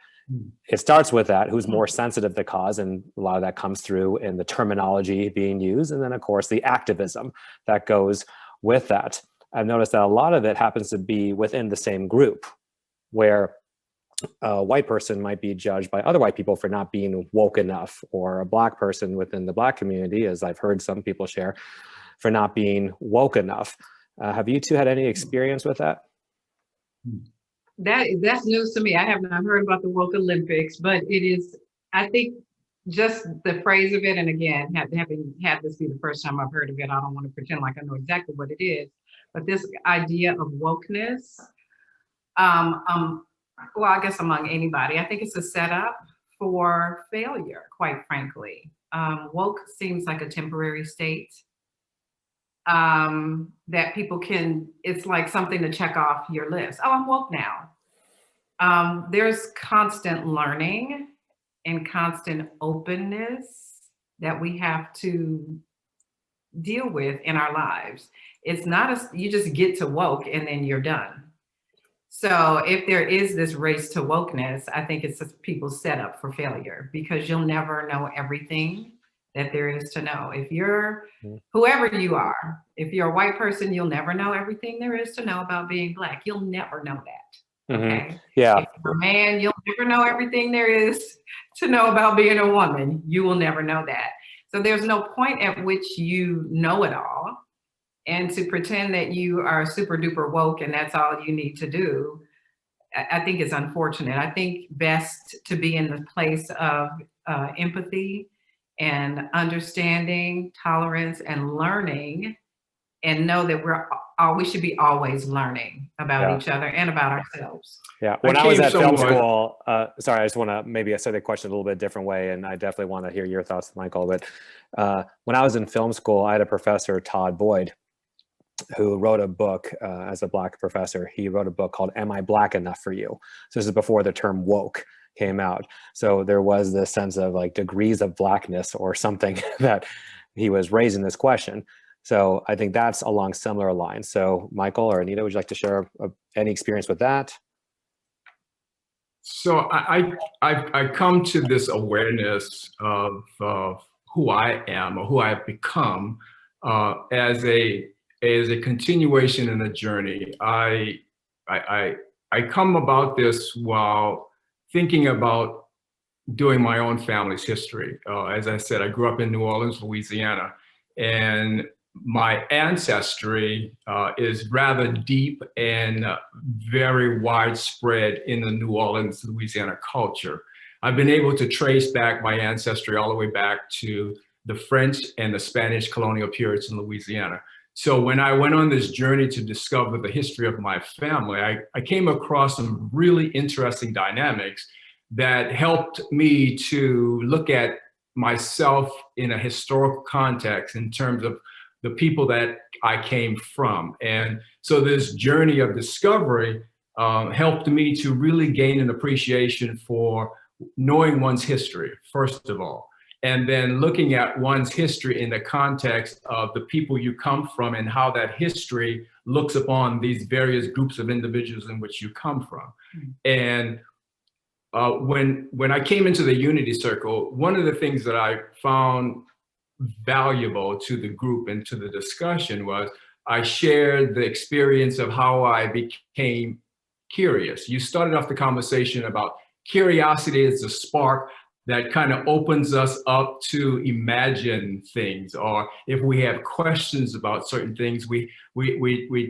it starts with that, who's more sensitive to the cause. And a lot of that comes through in the terminology being used. And then of course, the activism that goes with that. I've noticed that a lot of it happens to be within the same group, where a white person might be judged by other white people for not being woke enough, or a black person within the black community, as I've heard some people share, for not being woke enough. Have you two had any experience with that? That's news to me. I have not heard about the woke Olympics, but it is, I think, just the phrase of it, and again, having had this be the first time I've heard of it, I don't want to pretend like I know exactly what it is, but this idea of wokeness, well, I guess among anybody, I think it's a setup for failure, quite frankly. Woke seems like a temporary state that people can, it's like something to check off your list. Oh, I'm woke now. There's constant learning and constant openness that we have to deal with in our lives. It's not you just get to woke and then you're done. So if there is this race to wokeness, I think it's just people set up for failure, because you'll never know everything that there is to know. If you're whoever you are, if you're a white person, you'll never know everything there is to know about being black. You'll never know that. Okay. Yeah. If you're a man, you'll never know everything there is to know about being a woman. You will never know that. So there's no point at which you know it all. And to pretend that you are super duper woke and that's all you need to do, I think is unfortunate. I think best to be in the place of empathy and understanding, tolerance, and learning, and know that we should be always learning about each other and about ourselves. Yeah, when I was at film school, sorry, I just want to maybe say the question a little bit different way, and I definitely want to hear your thoughts, Michael. But when I was in film school, I had a professor, Todd Boyd, who wrote a book as a black professor. He wrote a book called Am I Black Enough for You? So this is before the term woke came out. So there was this sense of like degrees of blackness or something that he was raising this question. So I think that's along similar lines. So Michael or Anita, would you like to share any experience with that? So I come to this awareness of who I am or who I have become as a continuation in a journey. I come about this while thinking about doing my own family's history. As I said, I grew up in New Orleans, Louisiana, and my ancestry is rather deep and very widespread in the New Orleans, Louisiana culture. I've been able to trace back my ancestry all the way back to the French and the Spanish colonial periods in Louisiana. So when I went on this journey to discover the history of my family, I came across some really interesting dynamics that helped me to look at myself in a historical context in terms of the people that I came from. And so this journey of discovery helped me to really gain an appreciation for knowing one's history, first of all, and then looking at one's history in the context of the people you come from and how that history looks upon these various groups of individuals in which you come from. And when I came into the Unity Circle, one of the things that I found valuable to the group and to the discussion was I shared the experience of how I became curious. You started off the conversation about curiosity as a spark that kind of opens us up to imagine things, or if we have questions about certain things, we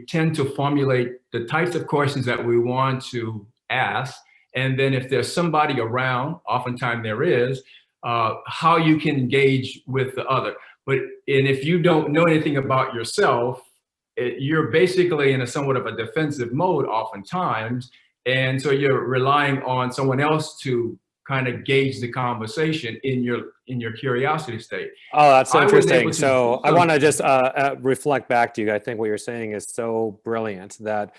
tend to formulate the types of questions that we want to ask. And then if there's somebody around, oftentimes there is, how you can engage with the other. And if you don't know anything about yourself, you're basically in a somewhat of a defensive mode oftentimes. And so you're relying on someone else to kind of gauge the conversation in your curiosity state. Oh, that's so interesting. To So I want to just reflect back to you. I think what you're saying is so brilliant, that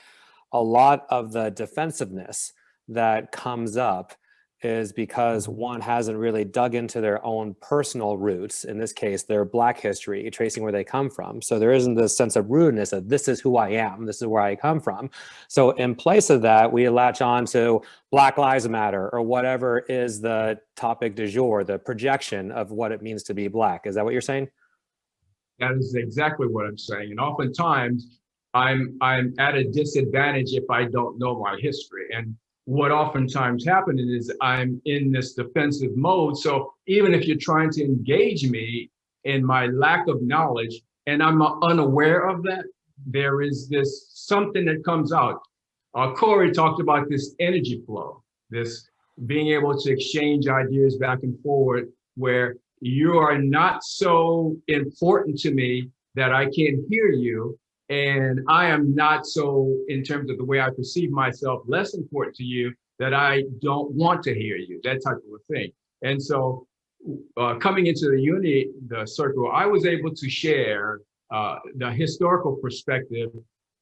a lot of the defensiveness that comes up is because one hasn't really dug into their own personal roots, in this case, their Black history, tracing where they come from. So there isn't this sense of rootedness of this is who I am, this is where I come from. So in place of that, we latch on to Black Lives Matter or whatever is the topic du jour, the projection of what it means to be Black. Is that what you're saying? That is exactly what I'm saying. And oftentimes I'm at a disadvantage if I don't know my history. And what oftentimes happens is I'm in this defensive mode. So even if you're trying to engage me in my lack of knowledge and I'm unaware of that, there is this something that comes out. Corey talked about this energy flow, this being able to exchange ideas back and forward, where you are not so important to me that I can't hear you. And I am not so, in terms of the way I perceive myself, less important to you that I don't want to hear you, that type of a thing. And so coming into the circle, I was able to share the historical perspective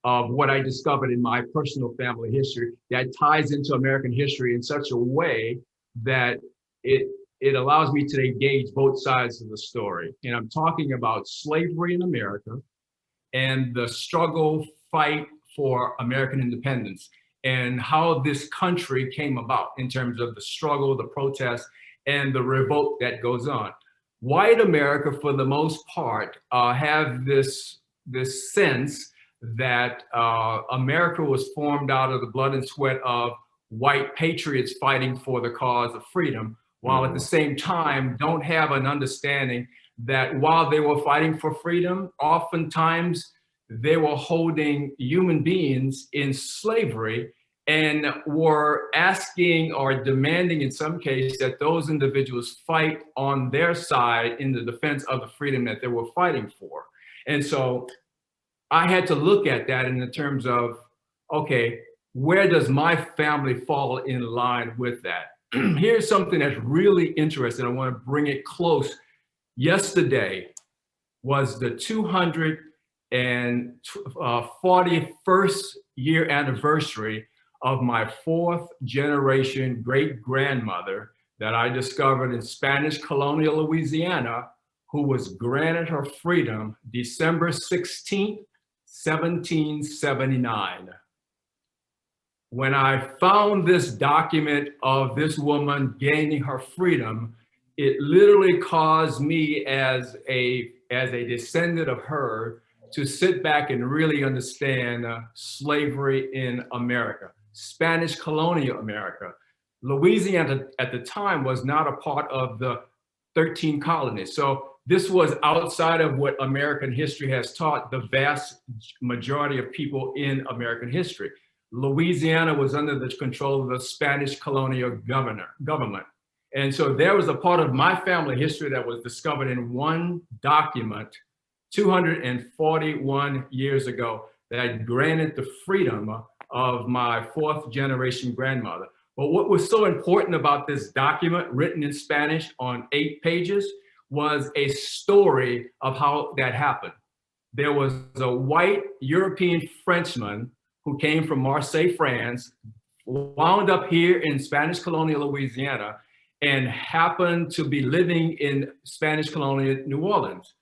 of what I discovered in my personal family history that ties into American history in such a way that it allows me to engage both sides of the story. And I'm talking about slavery in America and the struggle, fight for American independence, and how this country came about in terms of the struggle, the protest, and the revolt that goes on. White America, for the most part, have this sense that America was formed out of the blood and sweat of white patriots fighting for the cause of freedom, while at the same time don't have an understanding that while they were fighting for freedom, oftentimes they were holding human beings in slavery and were asking or demanding in some cases that those individuals fight on their side in the defense of the freedom that they were fighting for. And so I had to look at that in the terms of, okay, where does my family fall in line with that? Here's something that's really interesting. I want to bring it close. Yesterday was the 241st year anniversary of my 4th generation great grandmother that I discovered in Spanish colonial Louisiana, who was granted her freedom December 16th, 1779. When I found this document of this woman gaining her freedom, it literally caused me as a descendant of her to sit back and really understand slavery in America, Spanish colonial America. Louisiana at the time was not a part of the 13 colonies. So this was outside of what American history has taught the vast majority of people in American history. Louisiana was under the control of the Spanish colonial government. And so there was a part of my family history that was discovered in one document 241 years ago that granted the freedom of my 4th generation grandmother. But what was so important about this document written in Spanish on 8 pages was a story of how that happened. There was a white European Frenchman who came from Marseille, France, wound up here in Spanish colonial Louisiana, and happened to be living in Spanish colonial New Orleans.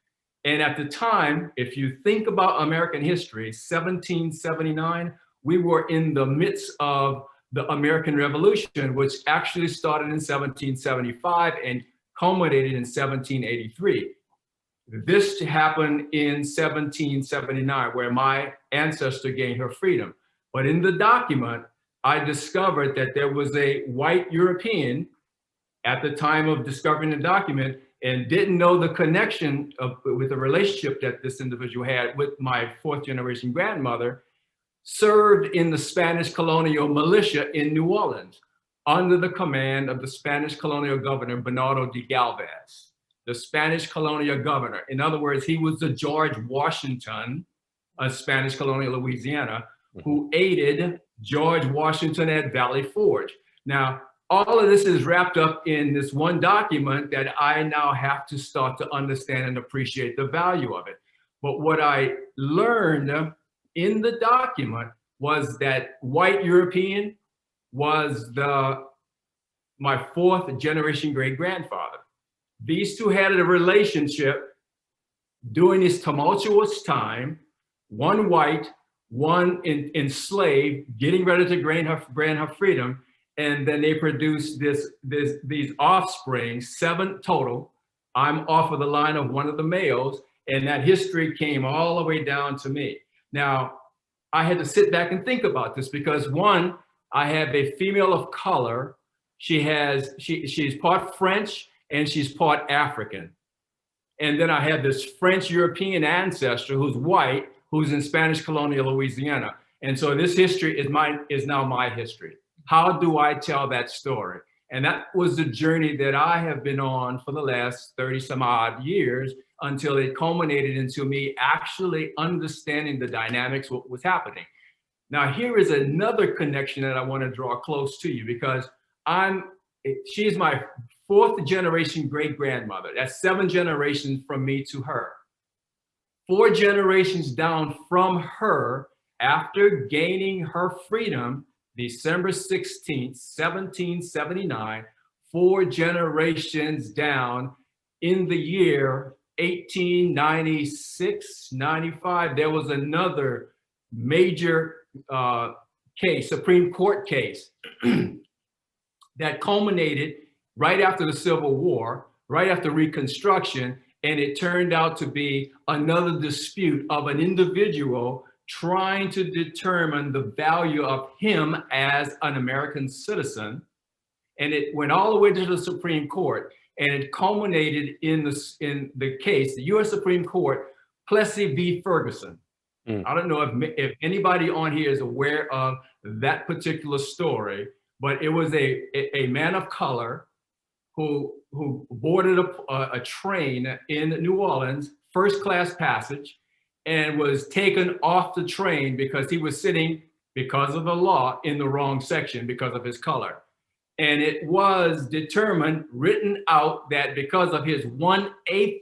And at the time, if you think about American history, 1779, we were in the midst of the American Revolution, which actually started in 1775 and culminated in 1783. This happened in 1779, where my ancestor gained her freedom. But in the document, I discovered that there was a white European at the time of discovering the document and didn't know the connection with the relationship that this individual had with my fourth generation grandmother, served in the Spanish colonial militia in New Orleans under the command of the Spanish colonial governor, Bernardo de Galvez, the Spanish colonial governor. In other words, he was the George Washington of Spanish colonial Louisiana, who aided George Washington at Valley Forge. Now, all of this is wrapped up in this one document that I now have to start to understand and appreciate the value of it. But what I learned in the document was that white European was my fourth generation great grandfather. These two had a relationship during this tumultuous time, one white, one enslaved, getting ready to grant her freedom. And then they produced these offspring, 7 total. I'm off of the line of one of the males, and that history came all the way down to me. Now, I had to sit back and think about this because one, I have a female of color. She's part French and she's part African. And then I have this French European ancestor who's white, who's in Spanish colonial Louisiana. And so this history is now my history. How do I tell that story? And that was the journey that I have been on for the last 30 some odd years until it culminated into me actually understanding the dynamics, what was happening. Now, here is another connection that I want to draw close to you because she's my fourth generation great grandmother. That's 7 generations from me to her. 4 generations down from her, after gaining her freedom, December 16th, 1779, 4 generations down in the year 1896, 95, there was another major case, Supreme Court case that culminated right after the Civil War, right after Reconstruction, and it turned out to be another dispute of an individual trying to determine the value of him as an American citizen. And it went all the way to the Supreme Court, and it culminated in the case, the US Supreme Court, Plessy v. Ferguson. I don't know if anybody on here is aware of that particular story, but it was a man of color who boarded a train in New Orleans, first class passage, and was taken off the train because he was sitting, because of the law, in the wrong section because of his color. And it was determined, written out, that because of his 1/8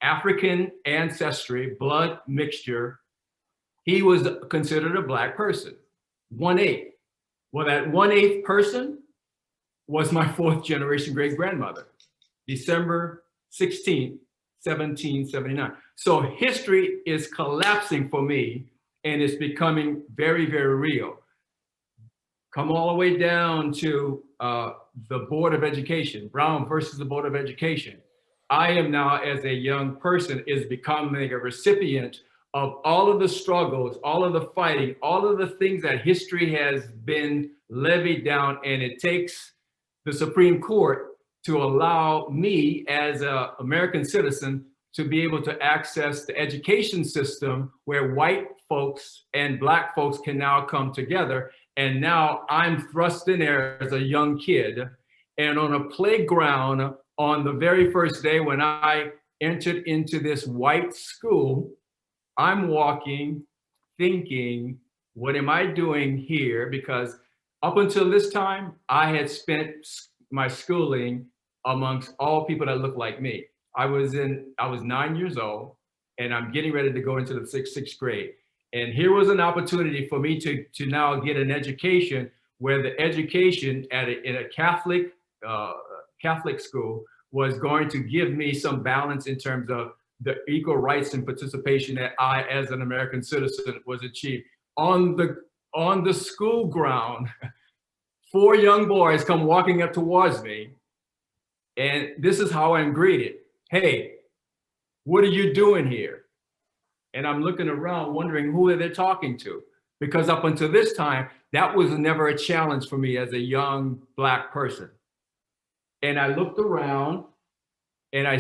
African ancestry, blood mixture, he was considered a Black person. 1/8. Well, that 1/8 person was my fourth generation great grandmother, December 16th, 1779. So history is collapsing for me, and it's becoming very, very real. Come all the way down to the Board of Education, Brown versus the Board of Education. I am now, as a young person, is becoming a recipient of all of the struggles, all of the fighting, all of the things that history has been levied down, and it takes the Supreme Court to allow me as an American citizen to be able to access the education system where white folks and Black folks can now come together. And now I'm thrust in there as a young kid, and on a playground on the very first day when I entered into this white school, I'm walking, thinking, what am I doing here? Because up until this time, I had spent my schooling amongst all people that look like me. I was 9 years old, and I'm getting ready to go into the sixth grade. And here was an opportunity for me to now get an education where the education in a Catholic school was going to give me some balance in terms of the equal rights and participation that I, as an American citizen, was achieved. On the school ground, 4 young boys come walking up towards me, and this is how I'm greeted. Hey, what are you doing here? And I'm looking around wondering who are they talking to? Because up until this time, that was never a challenge for me as a young Black person. And I looked around and I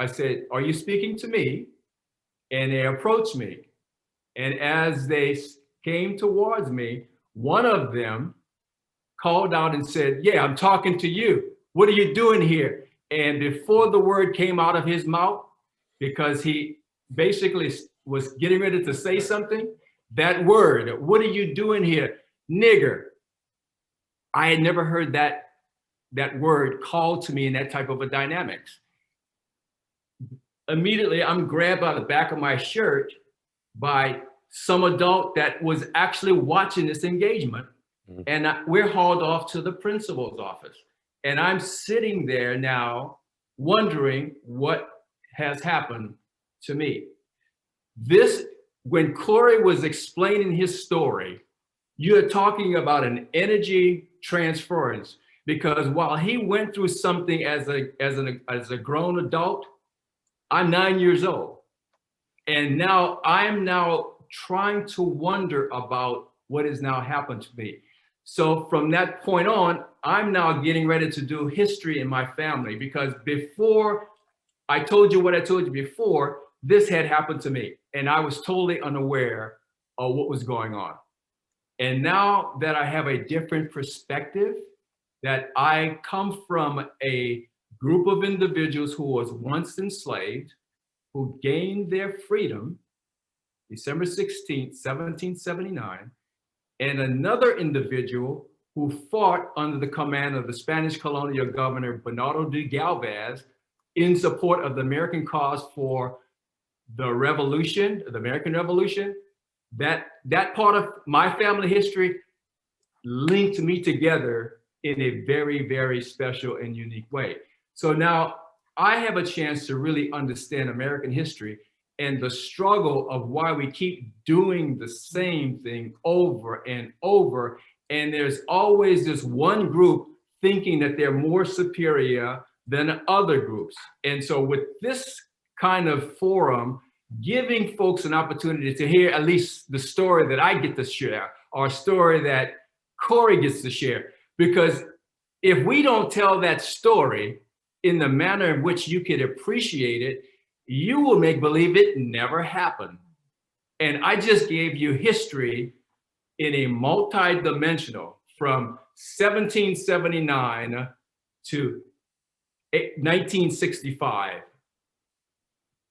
said, "Are you speaking to me?" And they approached me. And as they came towards me, one of them called out and said, "Yeah, I'm talking to you. What are you doing here?" And before the word came out of his mouth, because he basically was getting ready to say something, that word, "What are you doing here? Nigger." I had never heard that word called to me in that type of a dynamics. Immediately, I'm grabbed by the back of my shirt by some adult that was actually watching this engagement. And we're hauled off to the principal's office. And I'm sitting there now wondering what has happened to me. When Corey was explaining his story, you're talking about an energy transference, because while he went through something as a grown adult, I'm 9 years old. And now I'm trying to wonder about what has now happened to me. So from that point on, I'm now getting ready to do history in my family, because before I told you what I told you before, this had happened to me and I was totally unaware of what was going on. And now that I have a different perspective, that I come from a group of individuals who was once enslaved, who gained their freedom December 16th, 1779, and another individual who fought under the command of the Spanish colonial governor Bernardo de Galvez in support of the American cause for the revolution, the American Revolution. That part of my family history linked me together in a very, very special and unique way. So now I have a chance to really understand American history and the struggle of why we keep doing the same thing over and over. And there's always this one group thinking that they're more superior than other groups. And so with this kind of forum, giving folks an opportunity to hear at least the story that I get to share, or a story that Corey gets to share. Because if we don't tell that story in the manner in which you can appreciate it, you will make believe it never happened. And I just gave you history in a multi-dimensional from 1779 to 1965.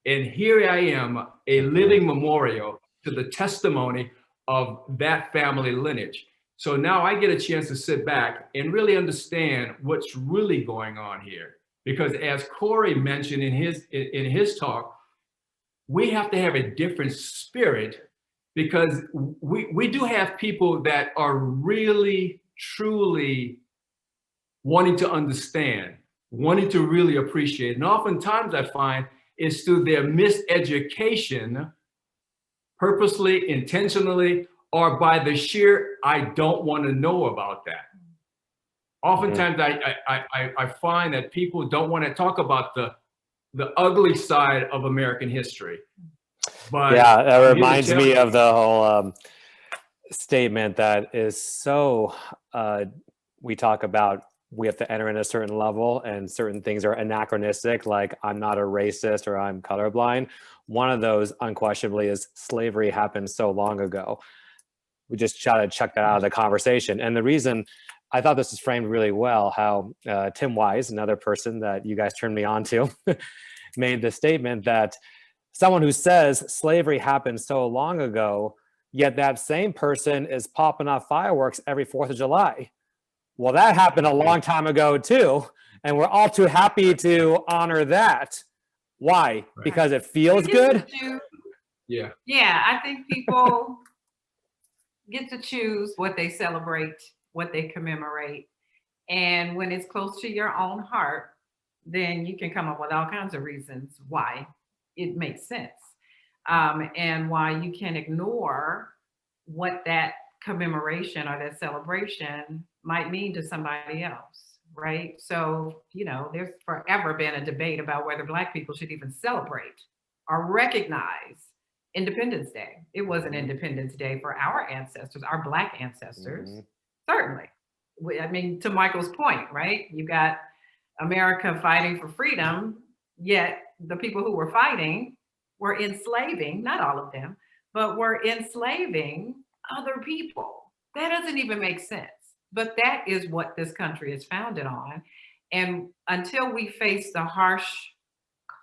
And here I am, a living memorial to the testimony of that family lineage. So now I get a chance to sit back and really understand what's really going on here. Because as Corey mentioned in his talk, we have to have a different spirit, because we do have people that are really, truly wanting to understand, wanting to really appreciate. And oftentimes I find it's through their miseducation, purposely, intentionally, or by the sheer, I don't want to know about that. Oftentimes I find that people don't want to talk about the ugly side of American history. But yeah, it reminds me of the whole statement that is so, we talk about we have to enter in a certain level and certain things are anachronistic, like I'm not a racist or I'm colorblind. One of those unquestionably is slavery happened so long ago. We just try to chuck that out of the conversation. And the reason I thought this was framed really well, how Tim Wise, another person that you guys turned me on to, made the statement that someone who says slavery happened so long ago, yet that same person is popping off fireworks every 4th of July. Well, that happened a long time ago too, and we're all too happy to honor that. Why? Right. Because it feels good? Yeah. Yeah, I think people get to choose what they celebrate, what they commemorate. And when it's close to your own heart, then you can come up with all kinds of reasons why it makes sense. And why you can ignore what that commemoration or that celebration might mean to somebody else, right? So, there's forever been a debate about whether Black people should even celebrate or recognize Independence Day. It wasn't Independence Day for our ancestors, our Black ancestors, certainly. I mean, to Michael's point, right? You got America fighting for freedom, yet the people who were fighting were enslaving, not all of them, but were enslaving other people. That doesn't even make sense. But that is what this country is founded on. And until we face the harsh,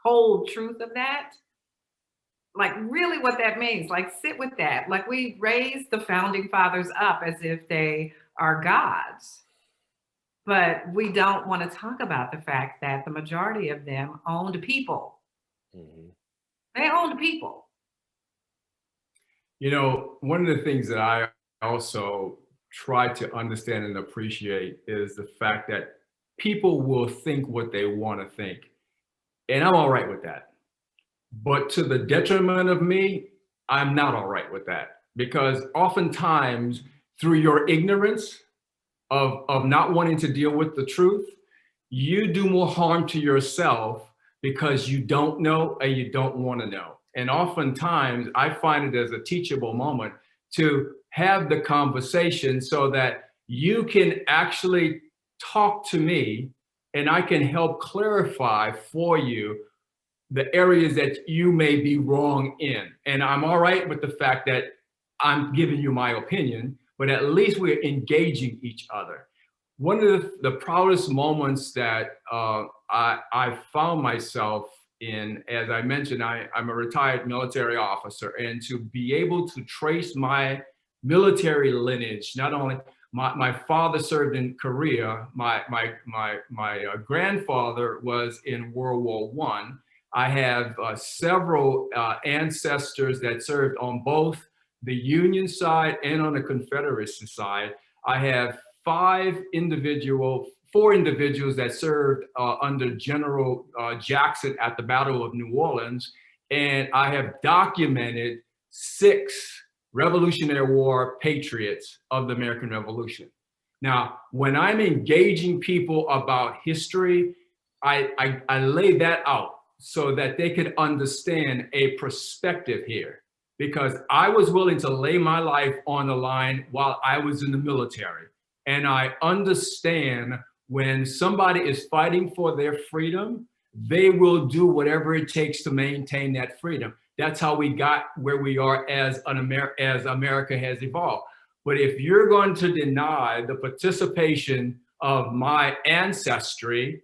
cold truth of that, like really what that means, like sit with that. Like we raised the founding fathers up as if they are gods. But we don't want to talk about the fact that the majority of them owned people. Mm-hmm. They owned people. You know, one of the things that I also try to understand and appreciate is the fact that people will think what they want to think. And I'm all right with that. But to the detriment of me, I'm not all right with that. Because oftentimes, through your ignorance of not wanting to deal with the truth, you do more harm to yourself because you don't know and you don't want to know. And oftentimes, I find it as a teachable moment to have the conversation so that you can actually talk to me and I can help clarify for you the areas that you may be wrong in. And I'm all right with the fact that I'm giving you my opinion, but at least we're engaging each other. One of the proudest moments that I found myself in, as I mentioned, I'm a retired military officer, and to be able to trace my military lineage, not only my father served in Korea, my grandfather was in World War I. I have several ancestors that served on both the Union side and on the Confederacy side. I have four individuals that served under General Jackson at the Battle of New Orleans. And I have documented 6 Revolutionary War patriots of the American Revolution. Now, when I'm engaging people about history, I lay that out so that they could understand a perspective here, because I was willing to lay my life on the line while I was in the military. And I understand when somebody is fighting for their freedom, they will do whatever it takes to maintain that freedom. That's how we got where we are as America has evolved. But if you're going to deny the participation of my ancestry,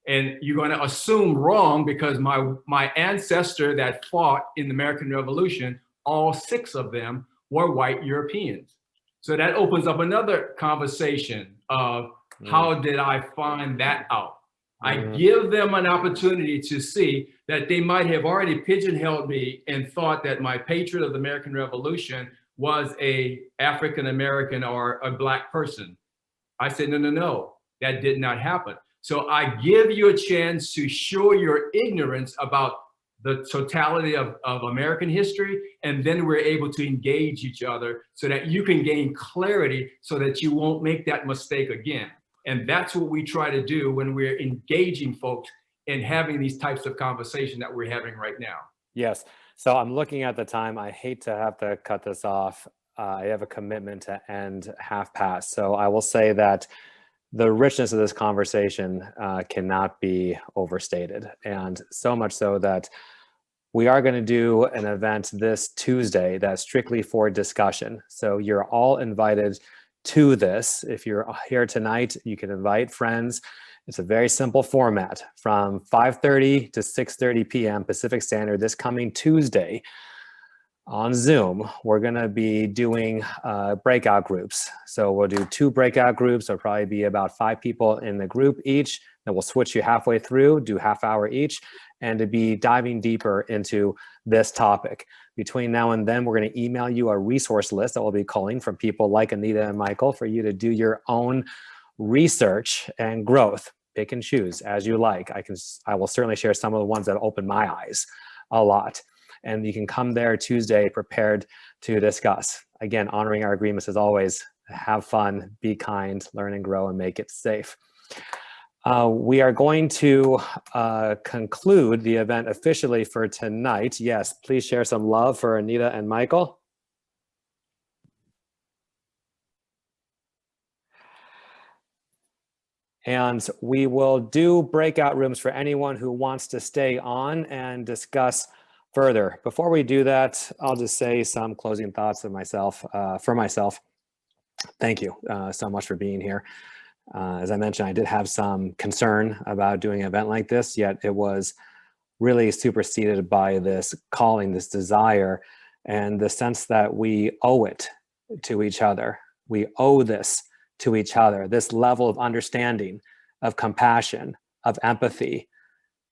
and you're going to assume wrong, because my ancestor that fought in the American Revolution, all 6 of them were white Europeans. So that opens up another conversation of how did I find that out? I give them an opportunity to see that they might have already pigeonholed me and thought that my patriot of the American Revolution was a African American or a Black person. I said, no, that did not happen. So I give you a chance to show your ignorance about the totality of American history, and then we're able to engage each other so that you can gain clarity so that you won't make that mistake again. And that's what we try to do when we're engaging folks and having these types of conversations that we're having right now. Yes. So I'm looking at the time. I hate to have to cut this off. I have a commitment to end 1:30. So I will say that the richness of this conversation cannot be overstated. And so much so that we are going to do an event this Tuesday that's strictly for discussion. So you're all invited to this. If you're here tonight, you can invite friends. It's a very simple format from 5:30 to 6:30 p.m. Pacific Standard this coming Tuesday. On Zoom, we're going to be doing breakout groups. So we'll do 2 breakout groups. There'll probably be about 5 people in the group each. Then we'll switch you halfway through, do half hour each, and to be diving deeper into this topic. Between now and then, we're going to email you a resource list that we'll be calling from people like Anita and Michael for you to do your own research and growth. Pick and choose as you like. I will certainly share some of the ones that open my eyes a lot. And you can come there Tuesday prepared to discuss. Again, honoring our agreements as always. Have fun, be kind, learn and grow, and make it safe. We are going to conclude the event officially for tonight. Yes, please share some love for Anita and Michael. And we will do breakout rooms for anyone who wants to stay on and discuss further. Before we do that, I'll just say some closing thoughts of myself, for myself. Thank you so much for being here. As I mentioned, I did have some concern about doing an event like this, yet it was really superseded by this calling, this desire, and the sense that we owe it to each other. We owe this to each other, this level of understanding, of compassion, of empathy.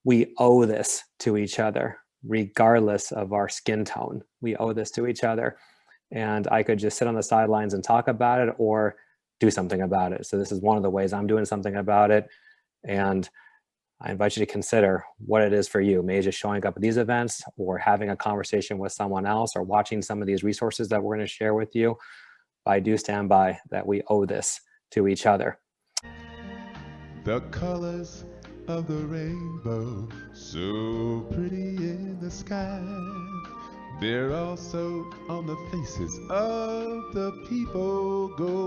We owe this to each other, regardless of our skin tone. We owe this to each other. And I could just sit on the sidelines and talk about it or do something about it. So this is one of the ways I'm doing something about it. And I invite you to consider what it is for you. Maybe just showing up at these events or having a conversation with someone else or watching some of these resources that we're going to share with you. I do stand by that we owe this to each other. The colors of the rainbow, so pretty in the sky. They're also on the faces of the people going